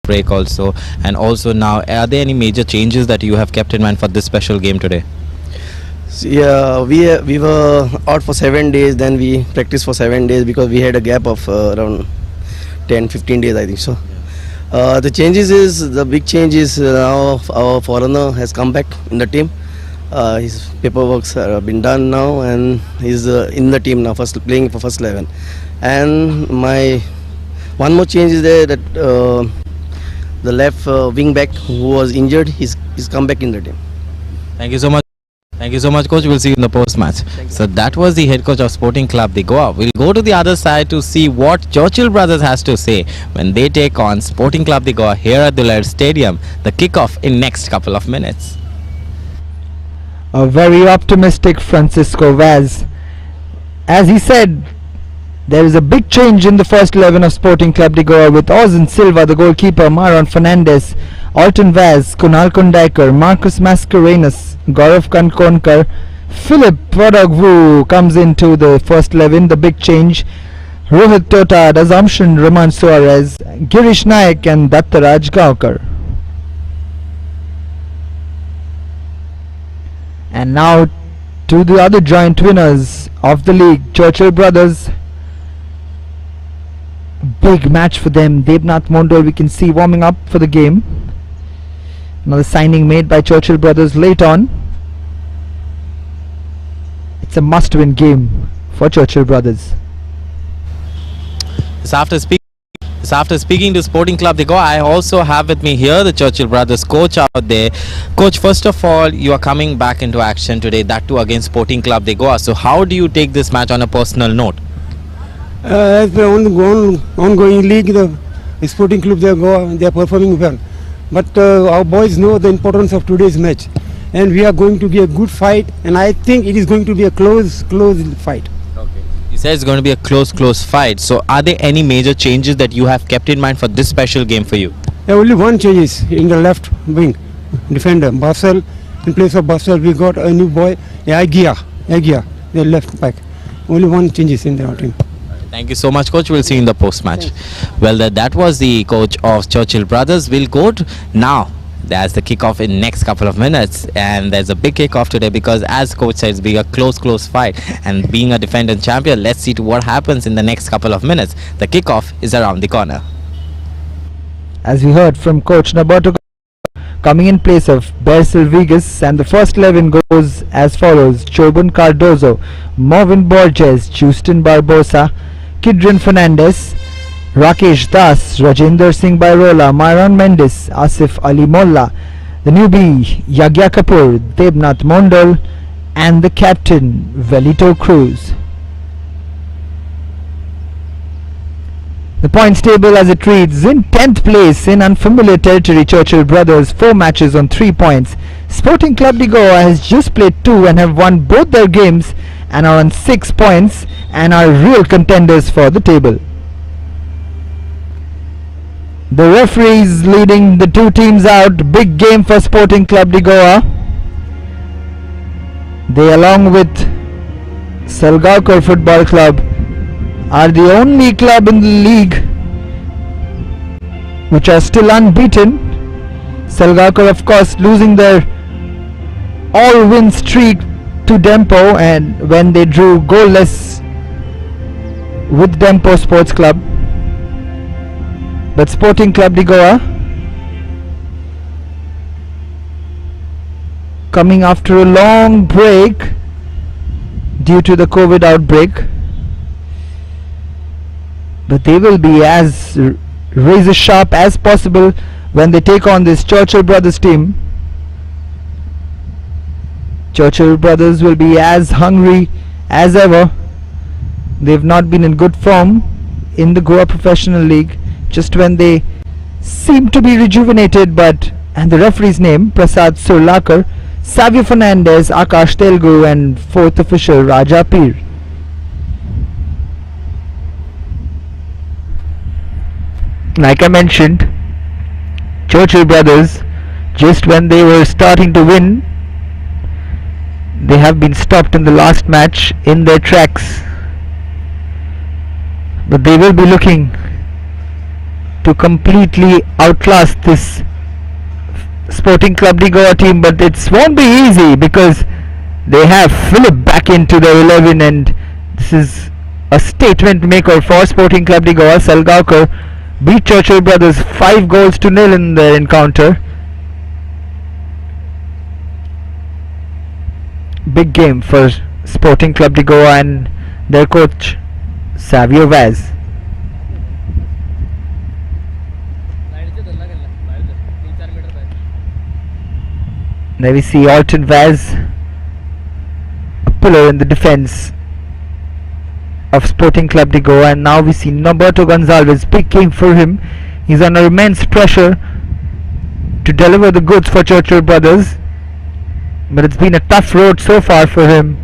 break also, and also now, are there any major changes that you have kept in mind for this special game today? Yeah, we were out for 7 days. Then we practiced for 7 days because we had a gap of around 10-15 days, I think so. The changes is the big change is now our foreigner has come back in the team. His paperwork's been done now, and he's in the team now, first playing for first 11. And my one more change is there that the left wing back who was injured, he's come back in the team. Thank you so much. Thank you so much, coach. We'll see you in the post-match. So that was the head coach of Sporting Club the Goa. We'll go to the other side to see what Churchill brothers has to say when they take on Sporting Club the Goa here at the Laird Stadium. The kickoff in next couple of minutes. A very optimistic Francisco Vaz. As he said, there is a big change in the first 11 of Sporting Club de Goa with Ozan Silva, the goalkeeper, Maron Fernandes, Alton Vaz, Kunal Kundaiker, Marcus Mascarenas, Gaurav Kankonkar, Philip Vodagvu comes into the first 11. The big change, Rohit Tota, Assumption, Roman Suarez, Girish Naik and Dattaraj Gaokar. And now to the other joint winners of the league, Churchill brothers. Big match for them. Devnath Mondal we can see warming up for the game. Another signing made by Churchill brothers late on. It's a must-win game for Churchill brothers. After speaking to Sporting Club de Goa, I also have with me here the Churchill brothers coach out there. Coach, first of all, you are coming back into action today, that too against Sporting Club de Goa. So how do you take this match on a personal note? As the ongoing league, the Sporting Club de Goa, they are performing well. But our boys know the importance of today's match, and we are going to be a good fight, and I think it is going to be a close fight. Okay. You said it's going to be a close fight. So are there any major changes that you have kept in mind for this special game for you? Only one change is in the left wing defender, Basel. In place of Basel, we got a new boy, Agia, the left back. Only one change is in the team. Thank you so much, coach. We'll see you in the post-match. Well, that was the coach of Churchill brothers. We'll go to now. There's the kickoff in next couple of minutes, and there's a big kickoff today because, as coach says, being a close fight and being a defending champion, let's see to what happens in the next couple of minutes. The kickoff is around the corner. As we heard from coach Nabato coming in place of Bercel Vigas, and the first 11 goes as follows: Chobun Cardozo, Marvin Borges, Justin Barbosa, Kidron Fernandez, Rakesh Das, Rajendra Singh Bairola, Myron Mendes, Asif Ali Molla, the newbie Yagya Kapoor, Devnath Mondal, and the captain Velito Cruz. The points table as it reads: in 10th place in unfamiliar territory, Churchill brothers, 4 matches on 3 points. Sporting Club de Goa has just played 2 and have won both their games and are on 6 points and are real contenders for the table. The referees leading the 2 teams out. Big game for Sporting Club de Goa. They, along with Salgaonkar Football Club, are the only club in the league which are still unbeaten. Salgaonkar, of course, losing their all-win streak to Dempo, and when they drew goalless with Dempo Sports Club. But Sporting Club de Goa, coming after a long break due to the COVID outbreak, but they will be as razor sharp as possible when they take on this Churchill brothers team. Churchill brothers will be as hungry as ever. They've not been in good form in the Goa Professional League, just when they seem to be rejuvenated. And the referee's name, Prasad Surlakar, Savio Fernandez, Akash Telgu, and 4th official Raja Peer. Like I mentioned, Churchill brothers, just when they were starting to win, they have been stopped in the last match in their tracks. But they will be looking to completely outlast this Sporting Club de Goa team, but it won't be easy because they have Philip back into their 11, and this is a statement maker for Sporting Club de Goa. Salgaonkar beat Churchill brothers 5-0 in their encounter. Big game for Sporting Club de Goa and their coach Savio Vaz. There we see Alton Vaz, a pillar in the defense of Sporting Club de Goa, and now we see Norberto Gonzalez. Big game for him. He's under immense pressure to deliver the goods for Churchill brothers, but it's been a tough road so far for him.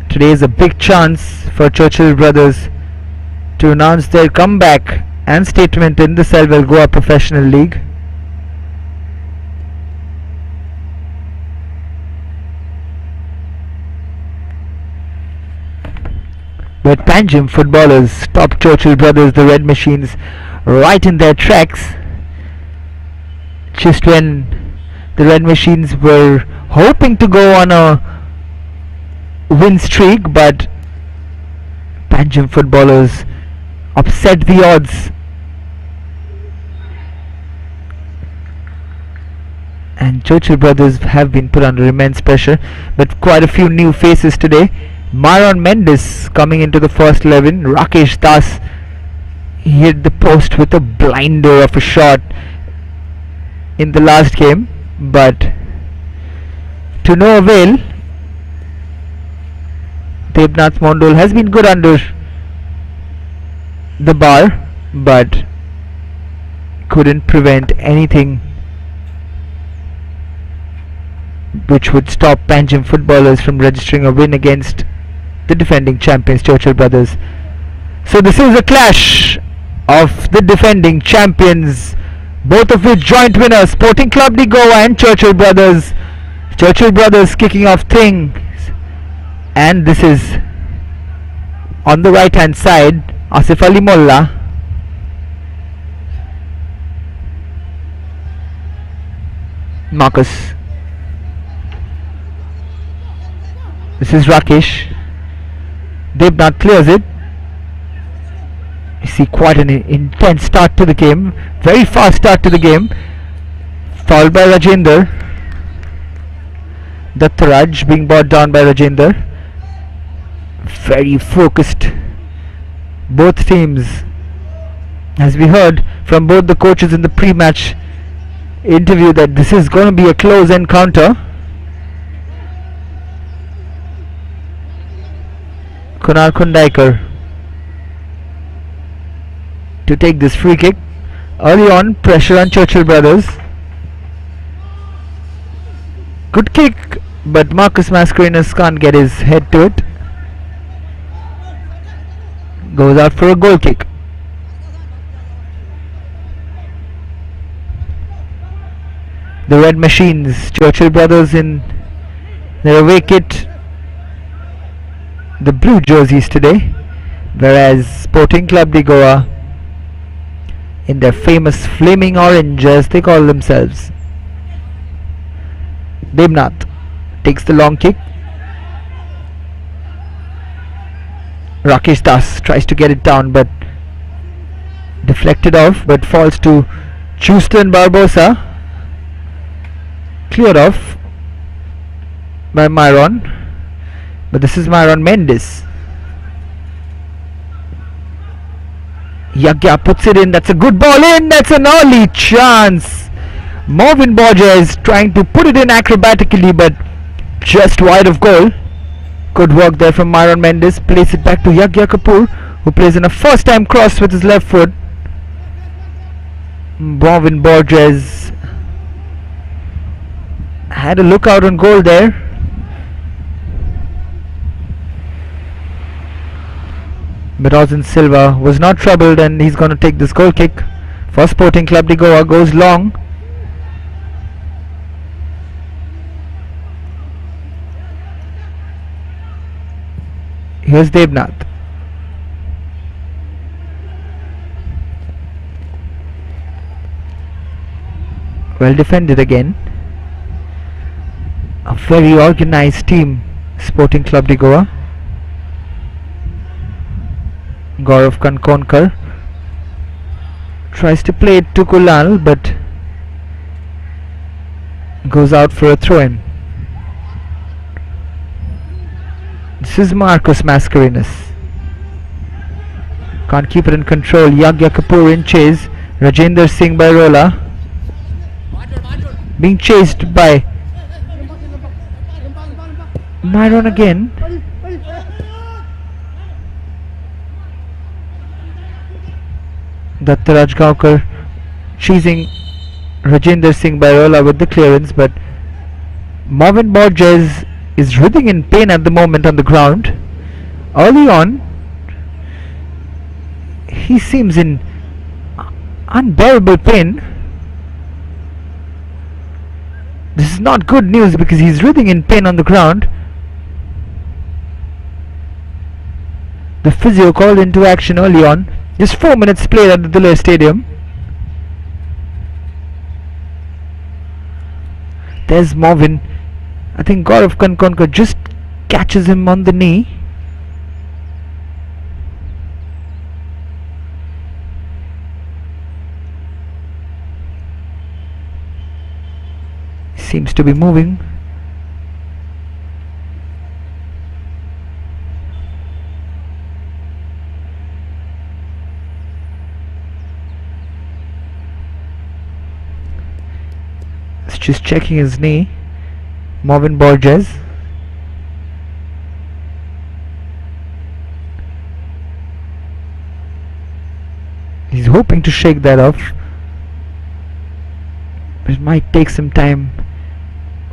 Today is a big chance for Churchill brothers to announce their comeback and statement in the Selval Goa Professional League. But Panjim footballers stopped Churchill brothers, the Red Machines, right in their tracks just when the Red Machines were hoping to go on a win streak, but Panjim footballers upset the odds, and Churchill brothers have been put under immense pressure. But quite a few new faces today. Myron Mendes coming into the first 11. Rakesh Das, he hit the post with a blinder of a shot in the last game, but to no avail. Devnath Mondol has been good under the bar, but couldn't prevent anything which would stop Panjim footballers from registering a win against the defending champions Churchill brothers. So this is a clash of the defending champions, both of which joint winners, Sporting Club de Goa and Churchill brothers. Churchill brothers kicking off things, and this is on the right hand side Asif Ali Molla. Marcus. This is Rakesh. Devnath clears it. You see quite an intense start to the game. Very fast start to the game. Fouled by Rajender. Dattaraj being brought down by Rajender. Very focused, both teams, as we heard from both the coaches in the pre-match interview, that this is going to be a close encounter. Kunal Kundaikar to take this free kick. Early on, pressure on Churchill brothers. Good kick, but Marcus Mascarenas can't get his head to it. Goes out for a goal kick. The Red Machines, Churchill brothers in their away kit, the blue jerseys today, whereas Sporting Club de Goa in their famous flaming orange, as they call themselves. Devnath takes the long kick. Rakesh Das tries to get it down, but deflected off, but falls to Chuston Barbosa. Cleared off by Myron, but this is Myron Mendes. Yagya puts it in. That's a good ball in. That's an early chance. Marvin Borges trying to put it in acrobatically, but just wide of goal. Good work there from Myron Mendes. Plays it back to Yagya Kapoor, who plays in a first time cross with his left foot. Marvin Borges had a look out on goal there. But Ozan Silva was not troubled, and he's going to take this goal kick for Sporting Club de Goa. Goes long. Here's Devnath. Well defended again. A very organized team, Sporting Club de Goa. Gaurav Kankonkar tries to play it to Kulal, but goes out for a throw-in. This is Marcus Mascarenhas. Can't keep it in control. Yagya Kapoor in chase. Rajendra Singh Bairola being chased by Myron again. Dattaraj Gaonkar chasing Rajendra Singh Bairola with the clearance, but Marvin Borges is writhing in pain at the moment on the ground. Early on, he seems in unbearable pain. This is not good news because he's writhing in pain on the ground. The physio called into action early on. Just 4 minutes played at the Dhule Stadium. There's Marvin. I think Gaurav Kankonkar just catches him on the knee. Seems to be moving. He's just checking his knee. Marvin Borges. He's hoping to shake that off. It might take some time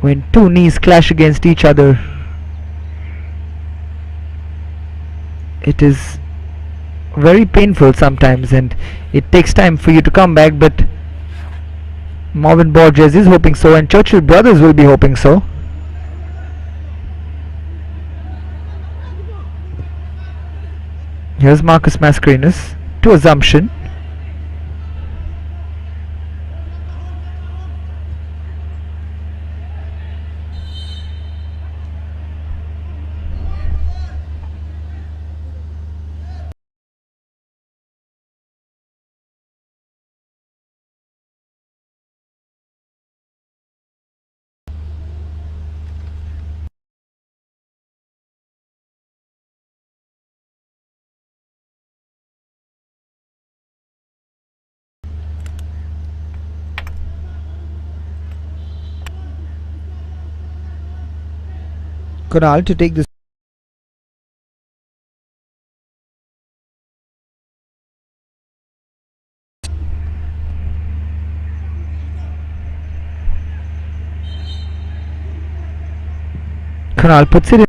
when two knees clash against each other. It is very painful sometimes and it takes time for you to come back, but Marvin Borges is hoping so and Churchill brothers will be hoping so. Here's Marcus Mascarenhas to Assumption. Kunal to take this. Kunal puts it in.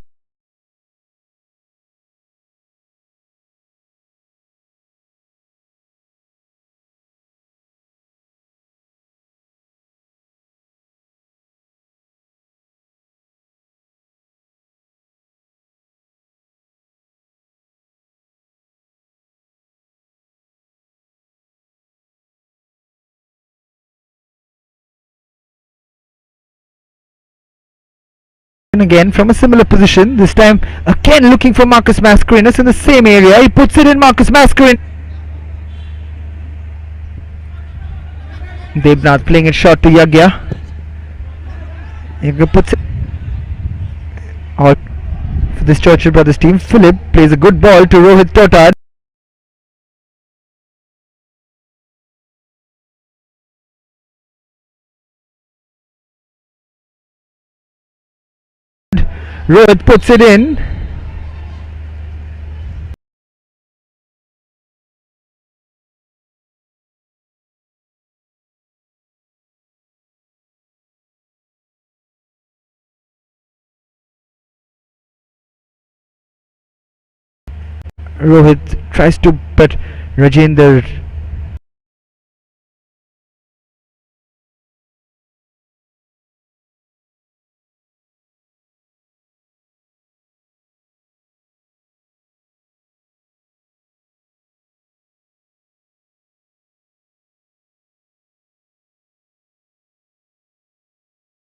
Again from a similar position, this time again looking for Marcus Mascarenhas in the same area. He puts it in. Marcus Mascarenhas. Devnath playing it short to Yagya. Yagya puts it out for this Churchill brothers team. Philip plays a good ball to Rohit Totad. Rohit puts it in. Rohit tries to, but Rajendra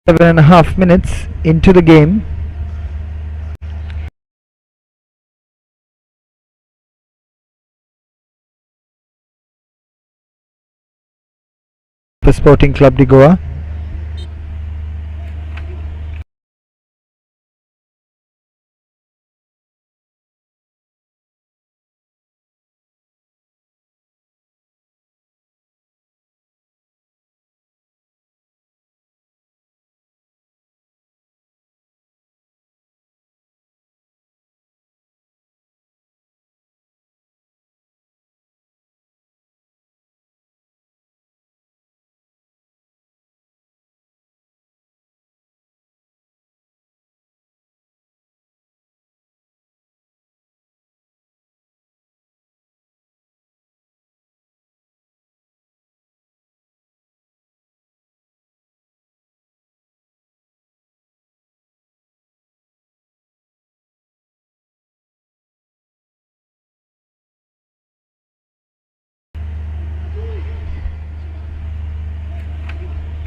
7.5 minutes into the game. For Sporting Club de Goa.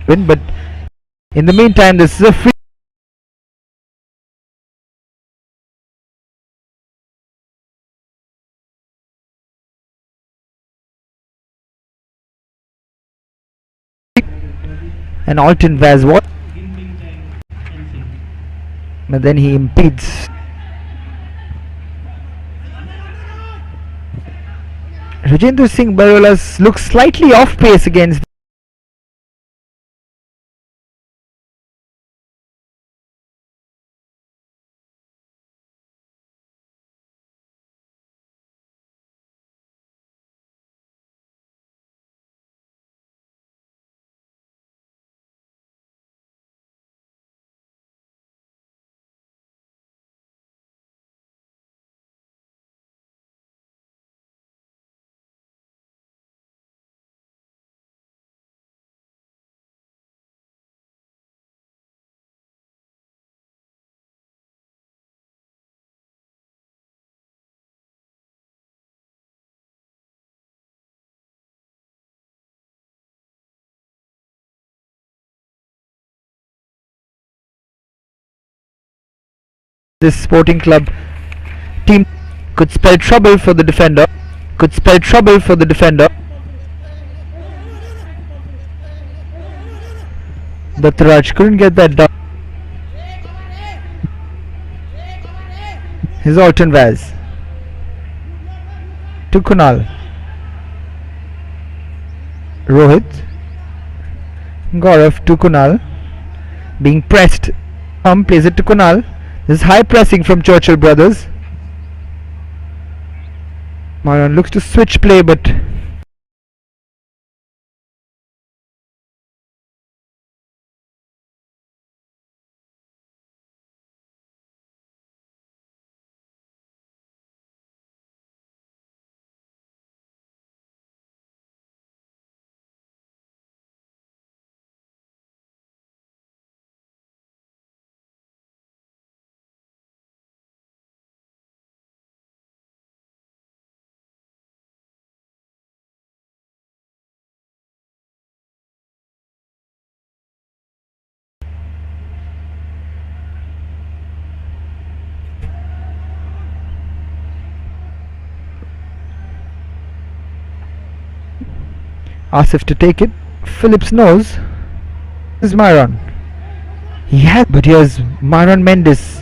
But in the meantime, this is a free. And Alton Vaz what? But then he impedes. Rajendra Singh Barola looks slightly off pace against. This Sporting Club team could spell trouble for the defender. Could spell trouble for the defender. Dattaraj couldn't get that done. Here's Alton Vaz. To Kunal. Rohit. Gaurav to Kunal. Being pressed. Plays it to Kunal. This is high pressing from Churchill brothers. Maran looks to switch play, but Asif to take it. Phillips knows. This is Myron. He has, but here's Myron Mendes.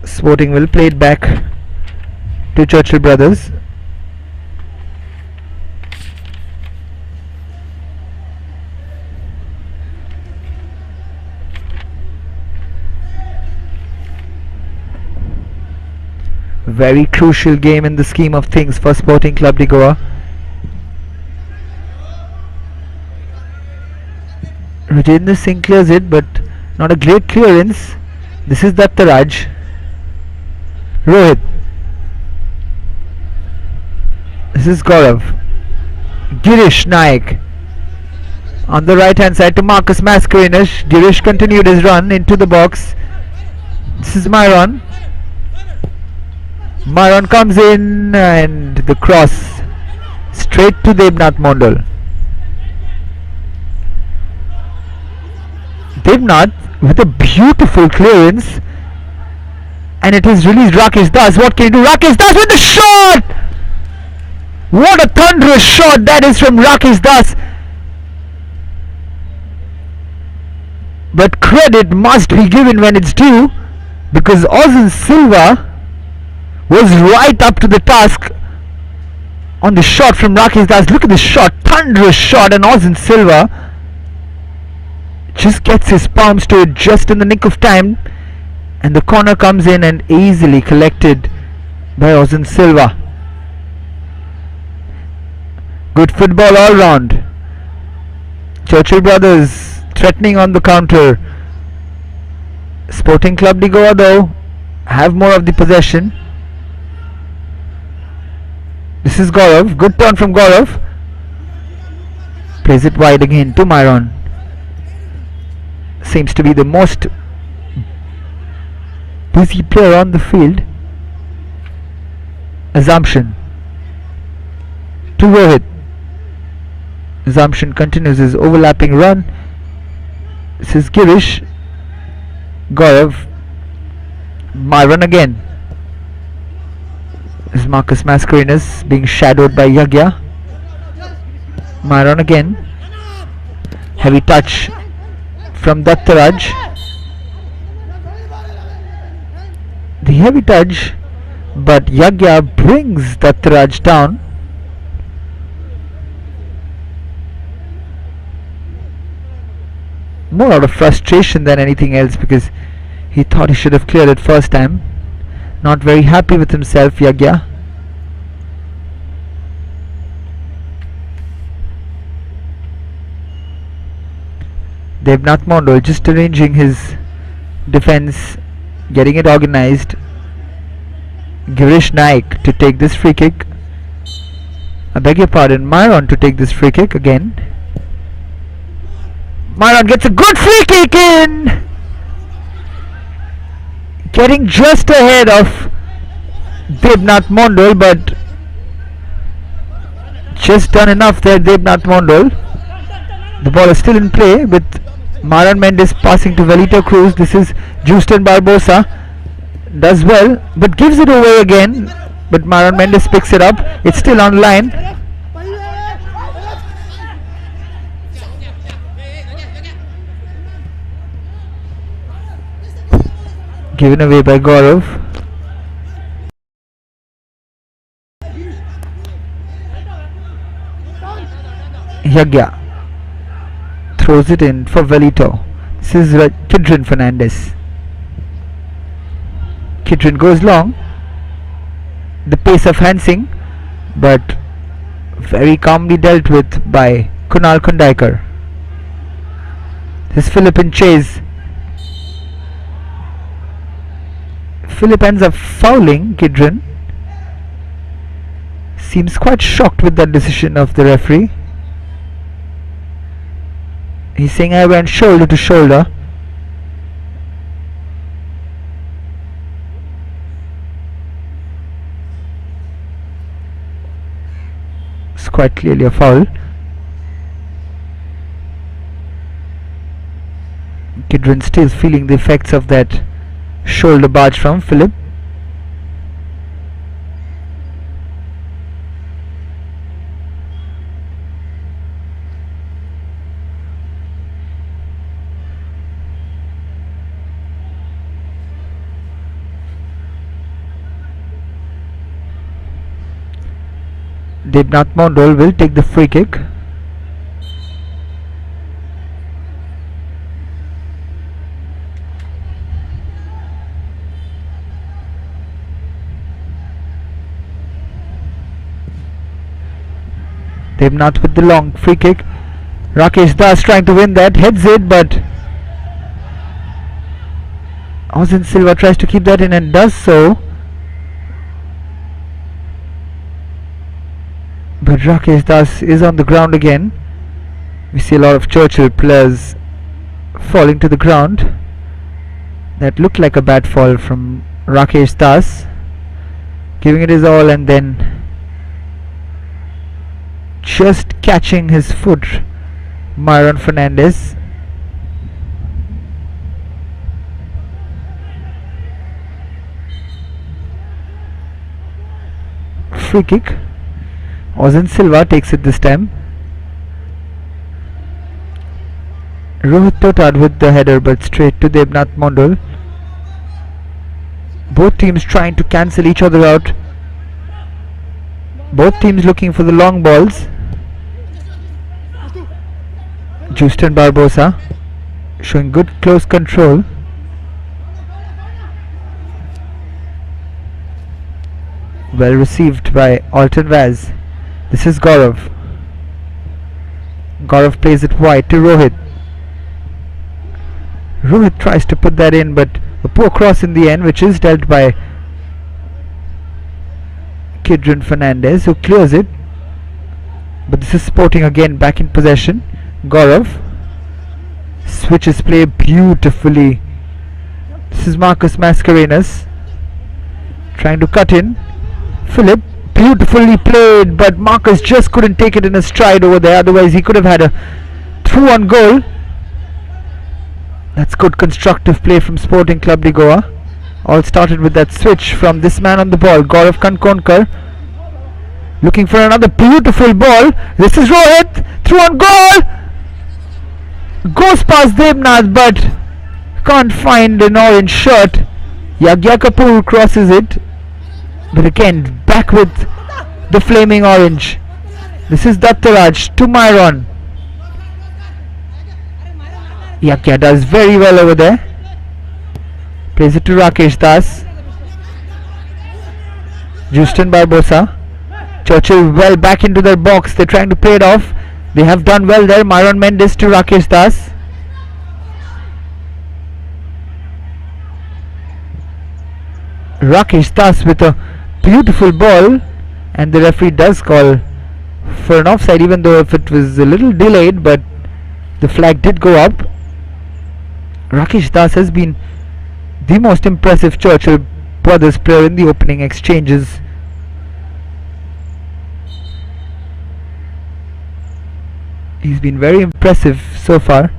Sporting will play it back to Churchill brothers. Very crucial game in the scheme of things for Sporting Club de Goa. Rajendra Singh clears it, but not a great clearance. This is Dattaraj. Rohit. This is Gaurav. Girish Naik. On the right hand side to Marcus Mascarenhas. Girish continued his run into the box. This is Myron. Myron comes in and the cross straight to Devnath Mondal. Devnath with a beautiful clearance, and it is released Rakesh Das. What can he do? Rakesh Das with the shot! What a thunderous shot that is from Rakesh Das. But credit must be given when it's due, because Ozan Silva was right up to the task on the shot from Rakesh Das. Look at this shot, thunderous shot, and Ozan Silva just gets his palms to it just in the nick of time, and the corner comes in and easily collected by Ozan Silva. Good football all round. Churchill brothers threatening on the counter. Sporting Club de Goa though have more of the possession. This is Gaurav. Good turn from Gaurav. Plays it wide again to Myron. Seems to be the most busy player on the field. Assumption to Rohit. Assumption continues his overlapping run. This is Girish. Gaurav. Myron again. This is Marcus Mascarenhas being shadowed by Yagya. Myron again. Heavy touch from Dattaraj. The heavy touch, but Yagya brings Dattaraj down. More out of frustration than anything else, because he thought he should have cleared it first time. Not very happy with himself, Yagya. Devnath Mondal just arranging his defense, getting it organized. Girish Naik to take this free kick. I beg your pardon, Myron to take this free kick again. Myron gets a good free kick in! Getting just ahead of Devnath Mondal, but just done enough there, Devnath Mondal. The ball is still in play with Maran Mendes passing to Velito Cruz. This is Justin Barbosa. Does well, but gives it away again. But Maran Mendes picks it up. It's still online. Given away by Gaurav. Yagya throws it in for Velito. This is Kidron Fernandez. Kidron goes long. The pace of Hansing, but very calmly dealt with by Kunal Kundaikar. This is Philip in chase. Philip ends up fouling Kidron. Seems quite shocked with that decision of the referee. He's saying I went shoulder to shoulder. It's quite clearly a foul. Kidron still feeling the effects of that shoulder barge from Philip. Devnath Mondol will take the free kick. Devnath with the long free kick. Rakesh Das trying to win that, heads it, but Ozin Silva tries to keep that in and does so. But Rakesh Das is on the ground again. We see a lot of Churchill players falling to the ground. That looked like a bad fall from Rakesh Das, giving it his all and then just catching his foot. Myron Fernandez. Free kick. Ozin Silva takes it this time. Rohit Totad with the header, but straight to Devnath Mondol. Both teams trying to cancel each other out. Both teams looking for the long balls. Justin Barbosa showing good close control. Well received by Alton Vaz. This is Gaurav. Gaurav plays it wide to Rohit. Rohit tries to put that in, but a poor cross in the end, which is dealt by Kidron Fernandez, who clears it. But this is Sporting again back in possession. Gaurav switches play beautifully. This is Marcus Mascarenhas trying to cut in. Philip, beautifully played, but Marcus just couldn't take it in a stride over there, otherwise he could have had a through on goal. That's good constructive play from Sporting Club de Goa. All started with that switch from this man on the ball, Gaurav Kankonkar, looking for another beautiful ball. This is Rohit, through on goal, goes past Devnath but can't find an orange shirt. Yagya Kapoor crosses it, but again back with the flaming orange. This is Dattaraj to Myron. Yagya does very well over there. Plays it to Rakesh Das. Justin Barbosa. Churchill well back into their box. They're trying to play it off. They have done well there. Myron Mendes to Rakesh Das. Rakesh Das with a beautiful ball, and the referee does call for an offside, even though if it was a little delayed, but the flag did go up. Rakesh Das has been the most impressive Churchill brothers player in the opening exchanges. He's been very impressive so far.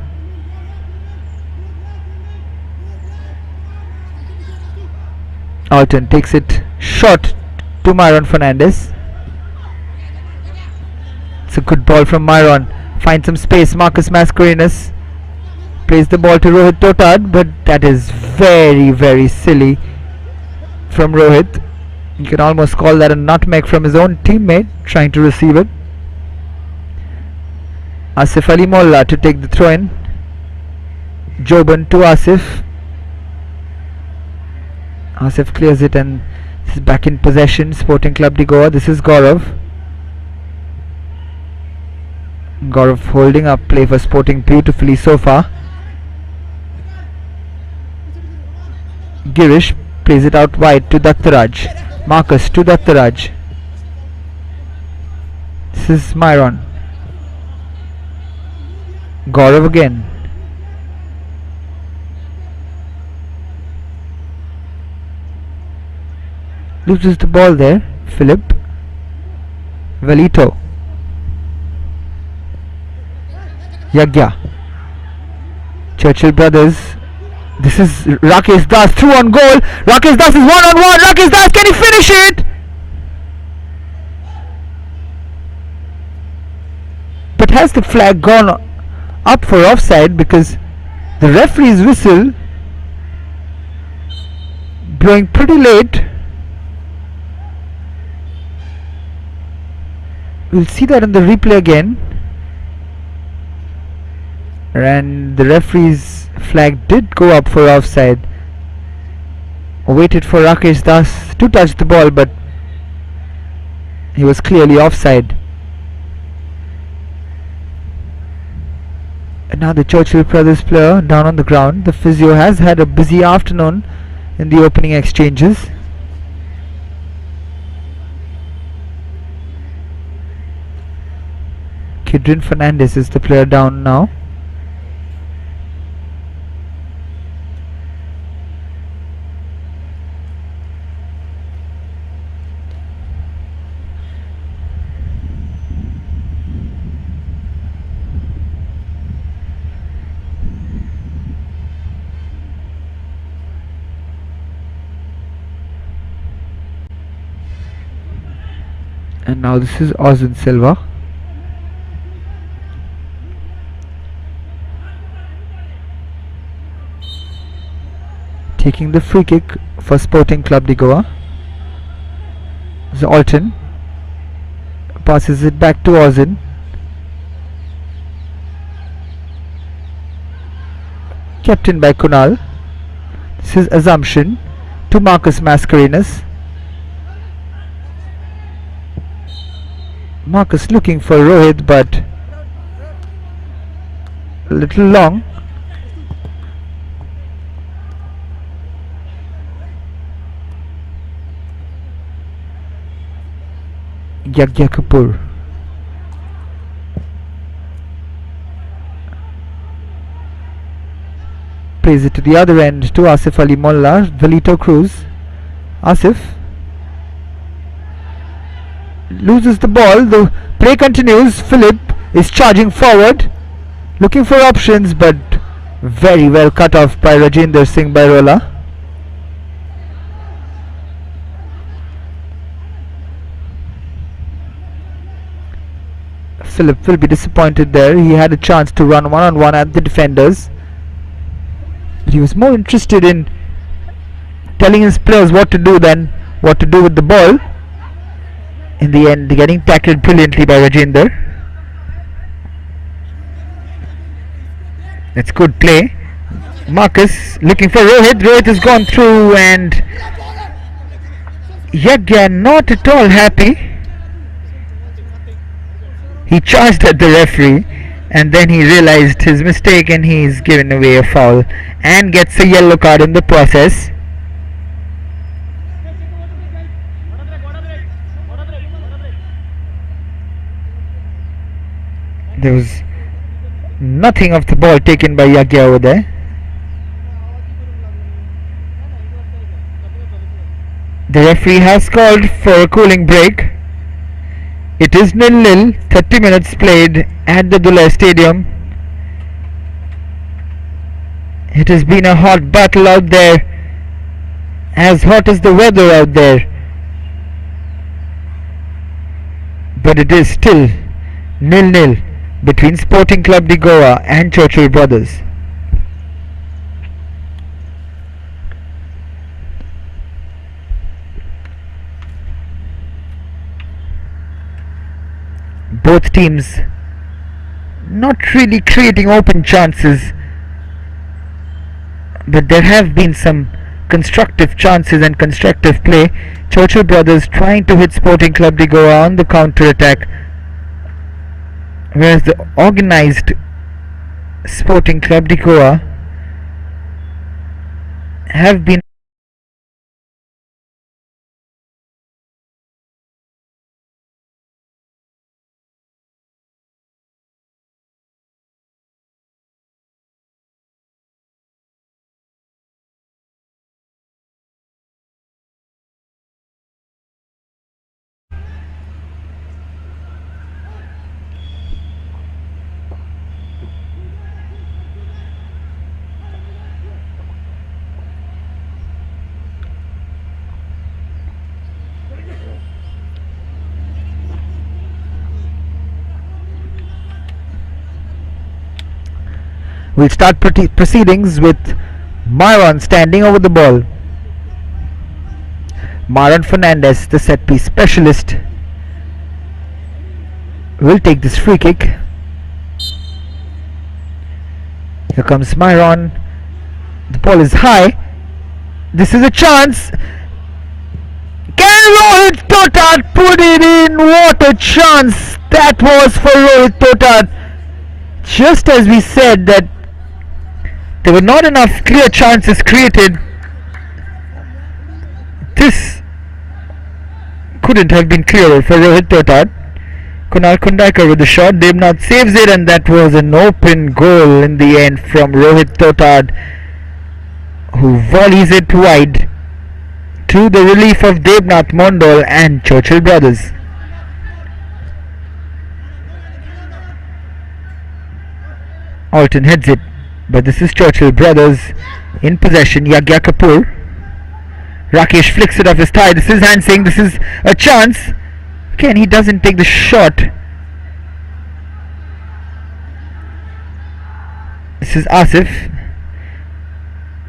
Alton takes it short to Myron Fernandez. It's a good ball from Myron. Finds some space. Marcus Mascarenhas plays the ball to Rohit Totad, but that is very, very silly from Rohit. You can almost call that a nutmeg from his own teammate trying to receive it. Asif Ali Molla to take the throw in. Joban to Asif. Asif clears it and this is back in possession. Sporting Club de Goa. This is Gaurav. Gaurav holding up play for Sporting beautifully so far. Girish plays it out wide to Dattaraj. Marcus to Dattaraj. This is Myron. Gaurav again. Loses the ball there. Philip. Velito. Yagya. Churchill brothers. This is Rakesh Das through on goal. Rakesh Das is one on one. Rakesh Das, can he finish it? But has the flag gone up for offside, because the referee's whistle blowing pretty late. We'll see that in the replay again. And the referee's flag did go up for offside. Waited for Rakesh Das to touch the ball, but he was clearly offside. And now the Churchill Brothers player down on the ground. The physio has had a busy afternoon in the opening exchanges. Kidrin Fernandez is the player down now. And now this is Ozan Silva. Taking the free kick for Sporting Club de Goa. Alton passes it back to Ozan. Kept in by Kunal. This is Assumption to Marcus Mascarenas. Marcus looking for Rohit, but a little long. Yagya Kapoor. Plays it to the other end to Asif Ali Molla. Velito Cruz. Asif loses the ball. The play continues. Philip is charging forward, looking for options, but very well cut off by Rajendra Singh Bairola. Philip will be disappointed there. He had a chance to run one-on-one at the defenders, but he was more interested in telling his players what to do than what to do with the ball. In the end, getting tackled brilliantly by Rajendra. That's good play. Marcus looking for Rohit. Rohit has gone through, and Yagya not at all happy. He charged at the referee, and then he realized his mistake, and he's given away a foul and gets a yellow card in the process. There was nothing of the ball taken by Yagya over there. The referee has called for a cooling break. It is 0-0, 30 minutes played at the Dulai Stadium. It has been a hot battle out there, as hot as the weather out there. But it is still 0-0 between Sporting Club de Goa and Churchill Brothers. Both teams not really creating open chances, but there have been some constructive chances and constructive play. Churchill Brothers trying to hit Sporting Club de Goa on the counter attack, whereas the organized Sporting Club de Goa have been We'll start proceedings with Myron standing over the ball. Myron Fernandez, the set piece specialist. will take this free kick. Here comes Myron. The ball is high. This is a chance. Can Rohit Totad put it in? What a chance that was for Rohit Totad. Just as we said that there were not enough clear chances created, this couldn't have been clearer for Rohit Totad. Kunal Kundakar with the shot. Devnath saves it, and that was an open goal in the end from Rohit Totad, who volleys it wide to the relief of Devnath Mondal and Churchill brothers. Alton heads it, but this is Churchill brothers in possession. Yagya Kapoor. Rakesh flicks it off his thigh. This is Hansing. This is a chance. Again, he doesn't take the shot. This is Asif.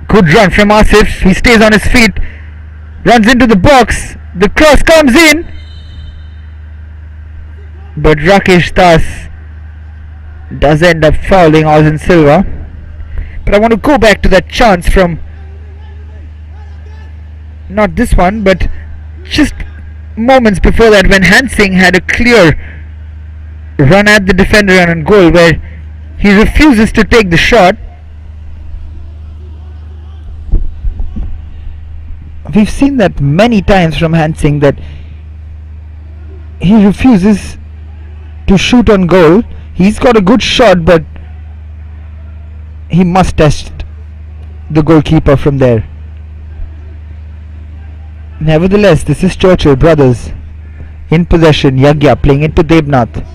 Good run from Asif. He stays on his feet. Runs into the box. The cross comes in. But Rakesh Das does end up fouling Austin Silva. But I want to go back to that chance from, not this one, but just moments before that, when Hansing had a clear run at the defender and on goal, where he refuses to take the shot. We've seen that many times from Hansing, that he refuses to shoot on goal. He's got a good shot, but he must test the goalkeeper from there. Nevertheless, this is Churchill brothers in possession. Yagya playing it to Devnath.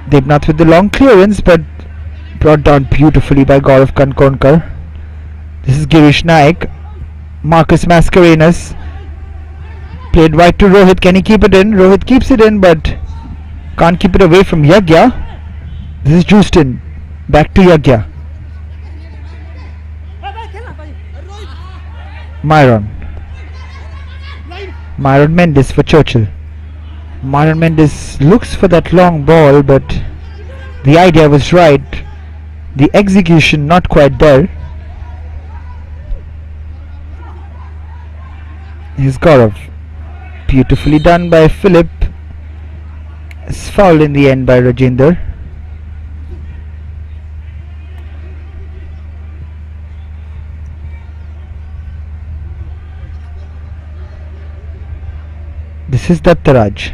Devnath with the long clearance, but brought down beautifully by Gaurav Kankonkar. This is Girish Naik. Marcus Mascarenas played wide to Rohit. Can he keep it in? Rohit keeps it in, but can't keep it away from Yagya. This is Justin. Back to Yagya. Myron Mendes for Churchill. Myron Mendes looks for that long ball, but the idea was right, the execution not quite there. Here's Gaurav. Beautifully done by Philip. It's fouled in the end by Rajendra. This is Dattaraj.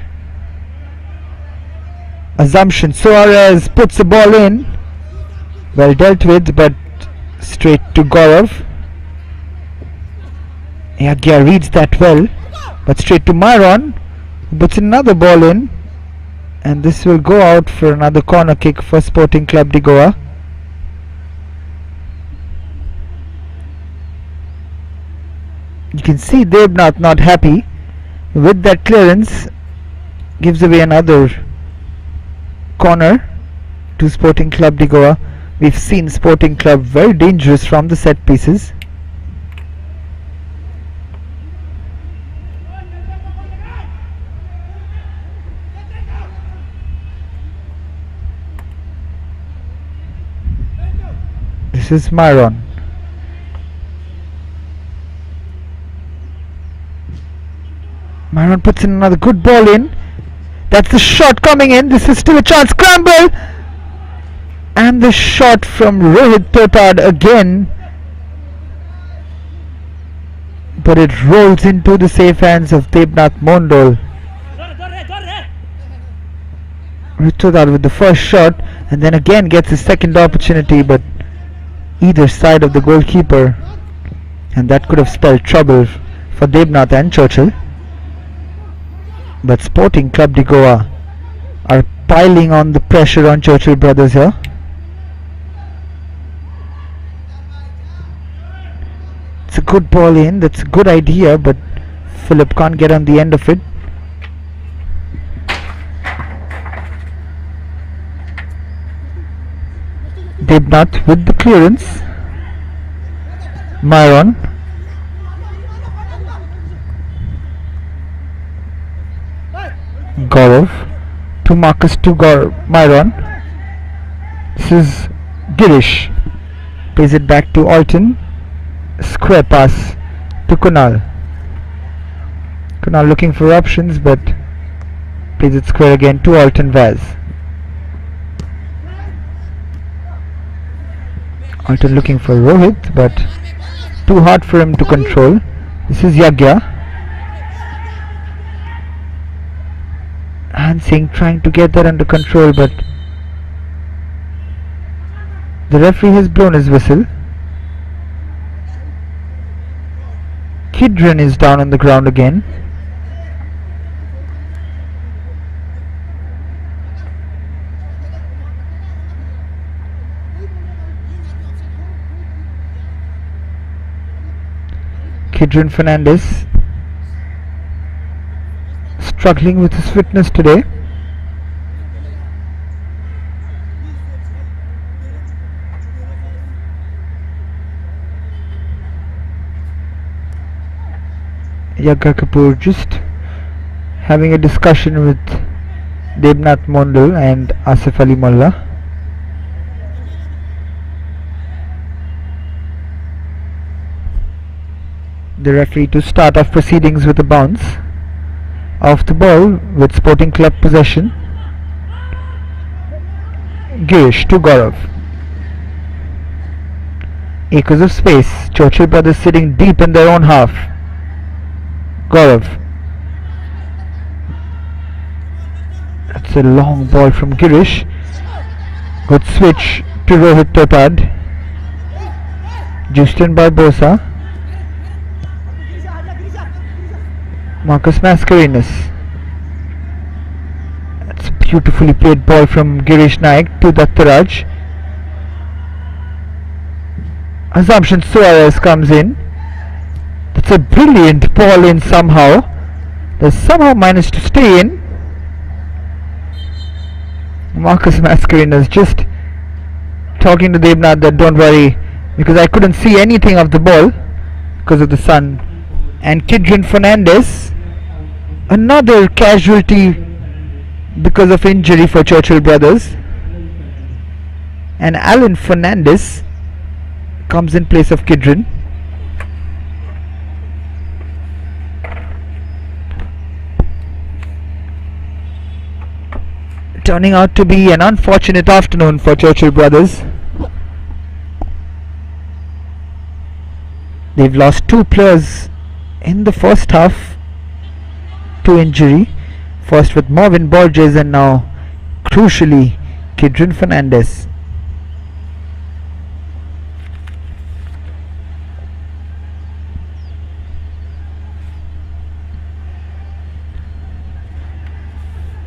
Assumption. Suarez puts the ball in. Well dealt with, but straight to Gaurav. Yagya reads that well, but straight to Myron, who puts another ball in, and this will go out for another corner kick for Sporting Club de Goa. You can see Devnath not happy with that clearance. Gives away another corner to Sporting Club de Goa. We've seen Sporting Club very dangerous from the set pieces. This is Myron. Myron puts in another good ball in. That's the shot coming in. This is still a chance. Scramble! And the shot from Rohit Totad again. But it rolls into the safe hands of Devnath Mondal. Rohit Totad with the first shot, and then again gets his second opportunity, but either side of the goalkeeper, and that could have spelled trouble for Devnath and Churchill. But Sporting Club de Goa are piling on the pressure on Churchill brothers here. It's a good ball in, that's a good idea, but Philip can't get on the end of it. Devnath with the clearance. Myron. Gaurav. to Marcus to Myron. This is Girish. Plays it back to Alton. Square pass to Kunal. Kunal looking for options, but plays it square again to Alton Vaz. Alton looking for Rohit, but too hard for him to control. This is Yagya. And Singh trying to get that under control, but the referee has blown his whistle. Kidron is down on the ground again. Kidron Fernandez struggling with his fitness today. Yagya Kapoor just having a discussion with Debnath Mondal and Asif Ali Mullah. The referee to start off proceedings with a bounce off the ball with Sporting Club possession. Girish to Gaurav. Acres of space. Churchill brothers sitting deep in their own half. Gaurav. That's a long ball from Girish. Good switch to Rohit Totad. Justin Barbosa. Marcus Mascarenhas. That's a beautifully played ball from Girish Naik to Dattaraj. Assumption Suarez comes in. That's a brilliant ball in somehow. They somehow managed to stay in. Marcus Mascarenhas just talking to Debnath that don't worry because I couldn't see anything of the ball because of the sun. And Kidron Fernandez, another casualty because of injury for Churchill brothers. And Alan Fernandez comes in place of Kidron. Turning out to be an unfortunate afternoon for Churchill brothers. They've lost two players in the first half to injury. First with Marvin Borges and now crucially Kidron Fernandez.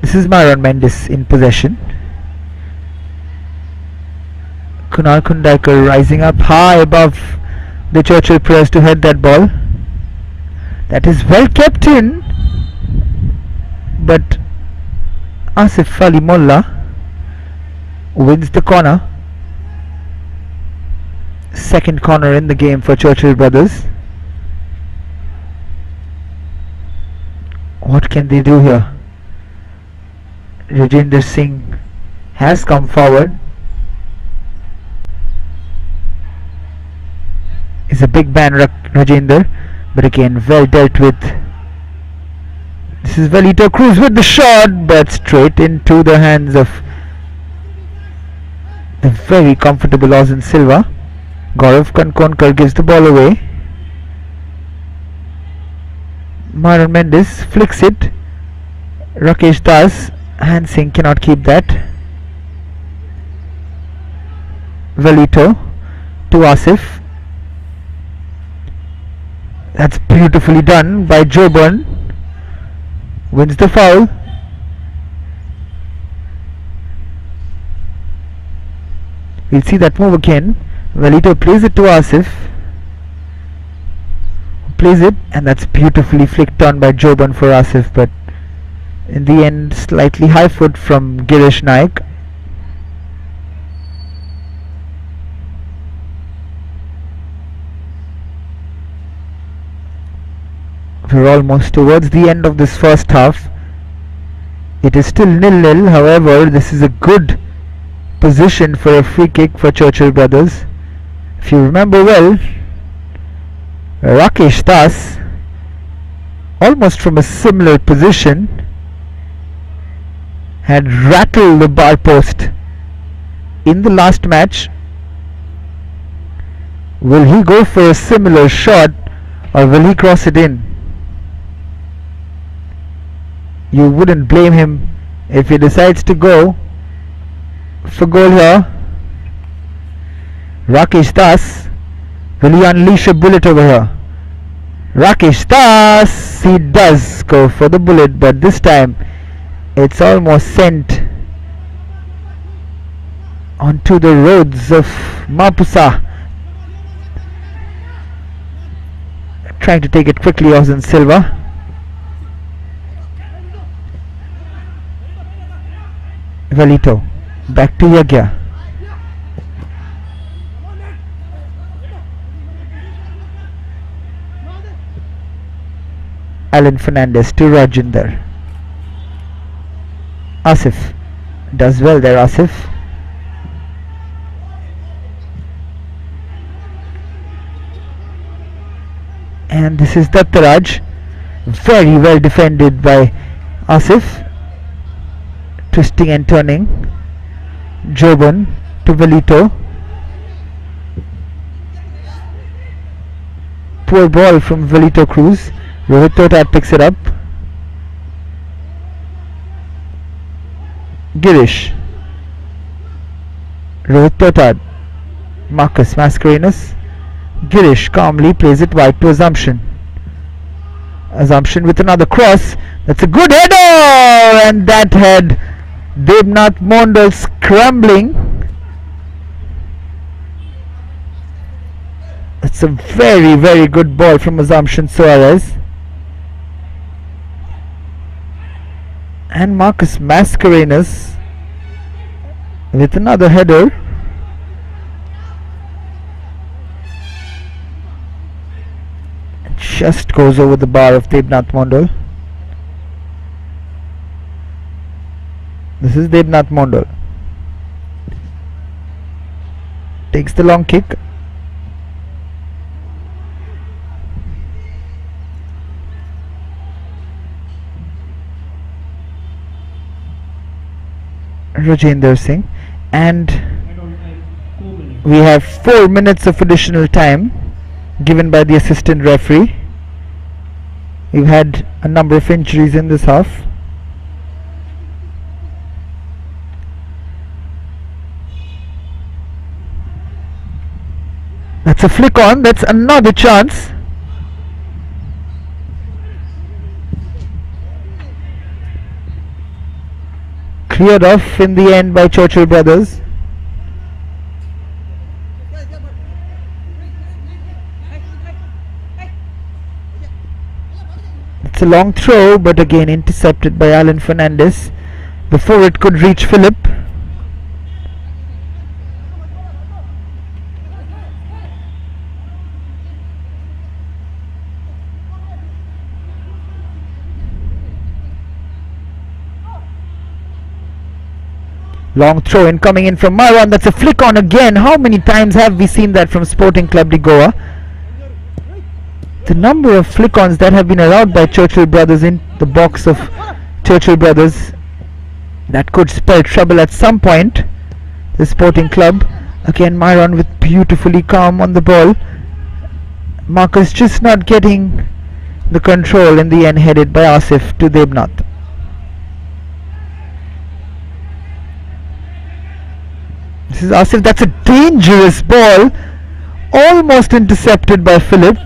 This is Myron Mendes in possession. Kunal Kundakar rising up high above the Churchill players to head that ball. That is well kept in, but Asif Ali Mullah wins the corner. Second corner in the game for Churchill brothers. What can they do here? Rajendra Singh has come forward. Is a big man, Rajendra, but again well dealt with. This is Velito Cruz with the shot, but straight into the hands of the very comfortable Ozan Silva. Gaurav Kankonkar gives the ball away. Myron Mendes flicks it. Rakesh Das and Singh cannot keep that. Velito to Asif. That's beautifully done by Joburn. Wins the foul. We'll see that move again. Velito plays it to Asif. Plays it, and that's beautifully flicked on by Joburn for Asif, but in the end slightly high foot from Girish Naik. We're almost towards the end of this first half. It is still 0-0. However, this is a good position for a free kick for Churchill brothers. If you remember well, Rakesh Das, almost from a similar position, had rattled the bar post in the last match. Will he go for a similar shot, or will he cross it in? You wouldn't blame him if he decides to go for goal here. Rakesh Das, will he unleash a bullet over here? Rakesh Das, he does go for the bullet, but this time it's almost sent onto the roads of Mapusa. Trying to take it quickly, Ozan Silva. Velito, back to Yagya. Alan Fernandez to Rajinder. Asif does well there, Asif. And this is Dattaraj, very well defended by Asif. Twisting and turning. Joban to Velito. Poor ball from Velito Cruz. Rohit Totad picks it up. Girish. Rohit Totad. Marcus Mascarenhas. Girish calmly plays it wide to Assumption. Assumption with another cross. That's a good header, and that had Devnath Mondal scrambling. It's a very, very good ball from Assumption Soares. And Marcus Mascarenhas with another header. Just goes over the bar of Devnath Mondal. This is Devnath Mondal. Takes the long kick. Rajendra Singh, and we have 4 minutes of additional time given by the assistant referee. We've had a number of injuries in this half. That's a flick on. That's another chance. Cleared off in the end by Churchill brothers. It's a long throw, but again intercepted by Alan Fernandez before it could reach Philip. Long throw in coming in from Marwan. That's a flick on again. How many times have we seen that from Sporting Club de Goa? The number of flick-ons that have been allowed by Churchill brothers in the box of Churchill brothers, that could spell trouble at some point. The Sporting Club, again Myron with beautifully calm on the ball. Marcus just not getting the control in the end, headed by Asif to Devnath. This is Asif. That's a dangerous ball, almost intercepted by Philip.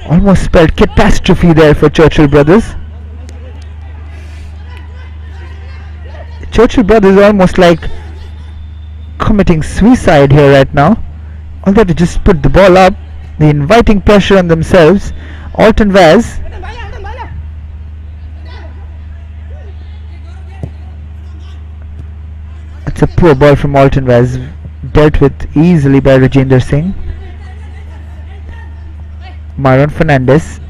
Almost spelled catastrophe there for Churchill brothers. Churchill brothers almost like committing suicide here right now. All they have to just put the ball up, the inviting pressure on themselves. Alton Vaz. It's a poor ball from Alton Vaz, dealt with easily by Rajendra Singh. Myron Fernandez.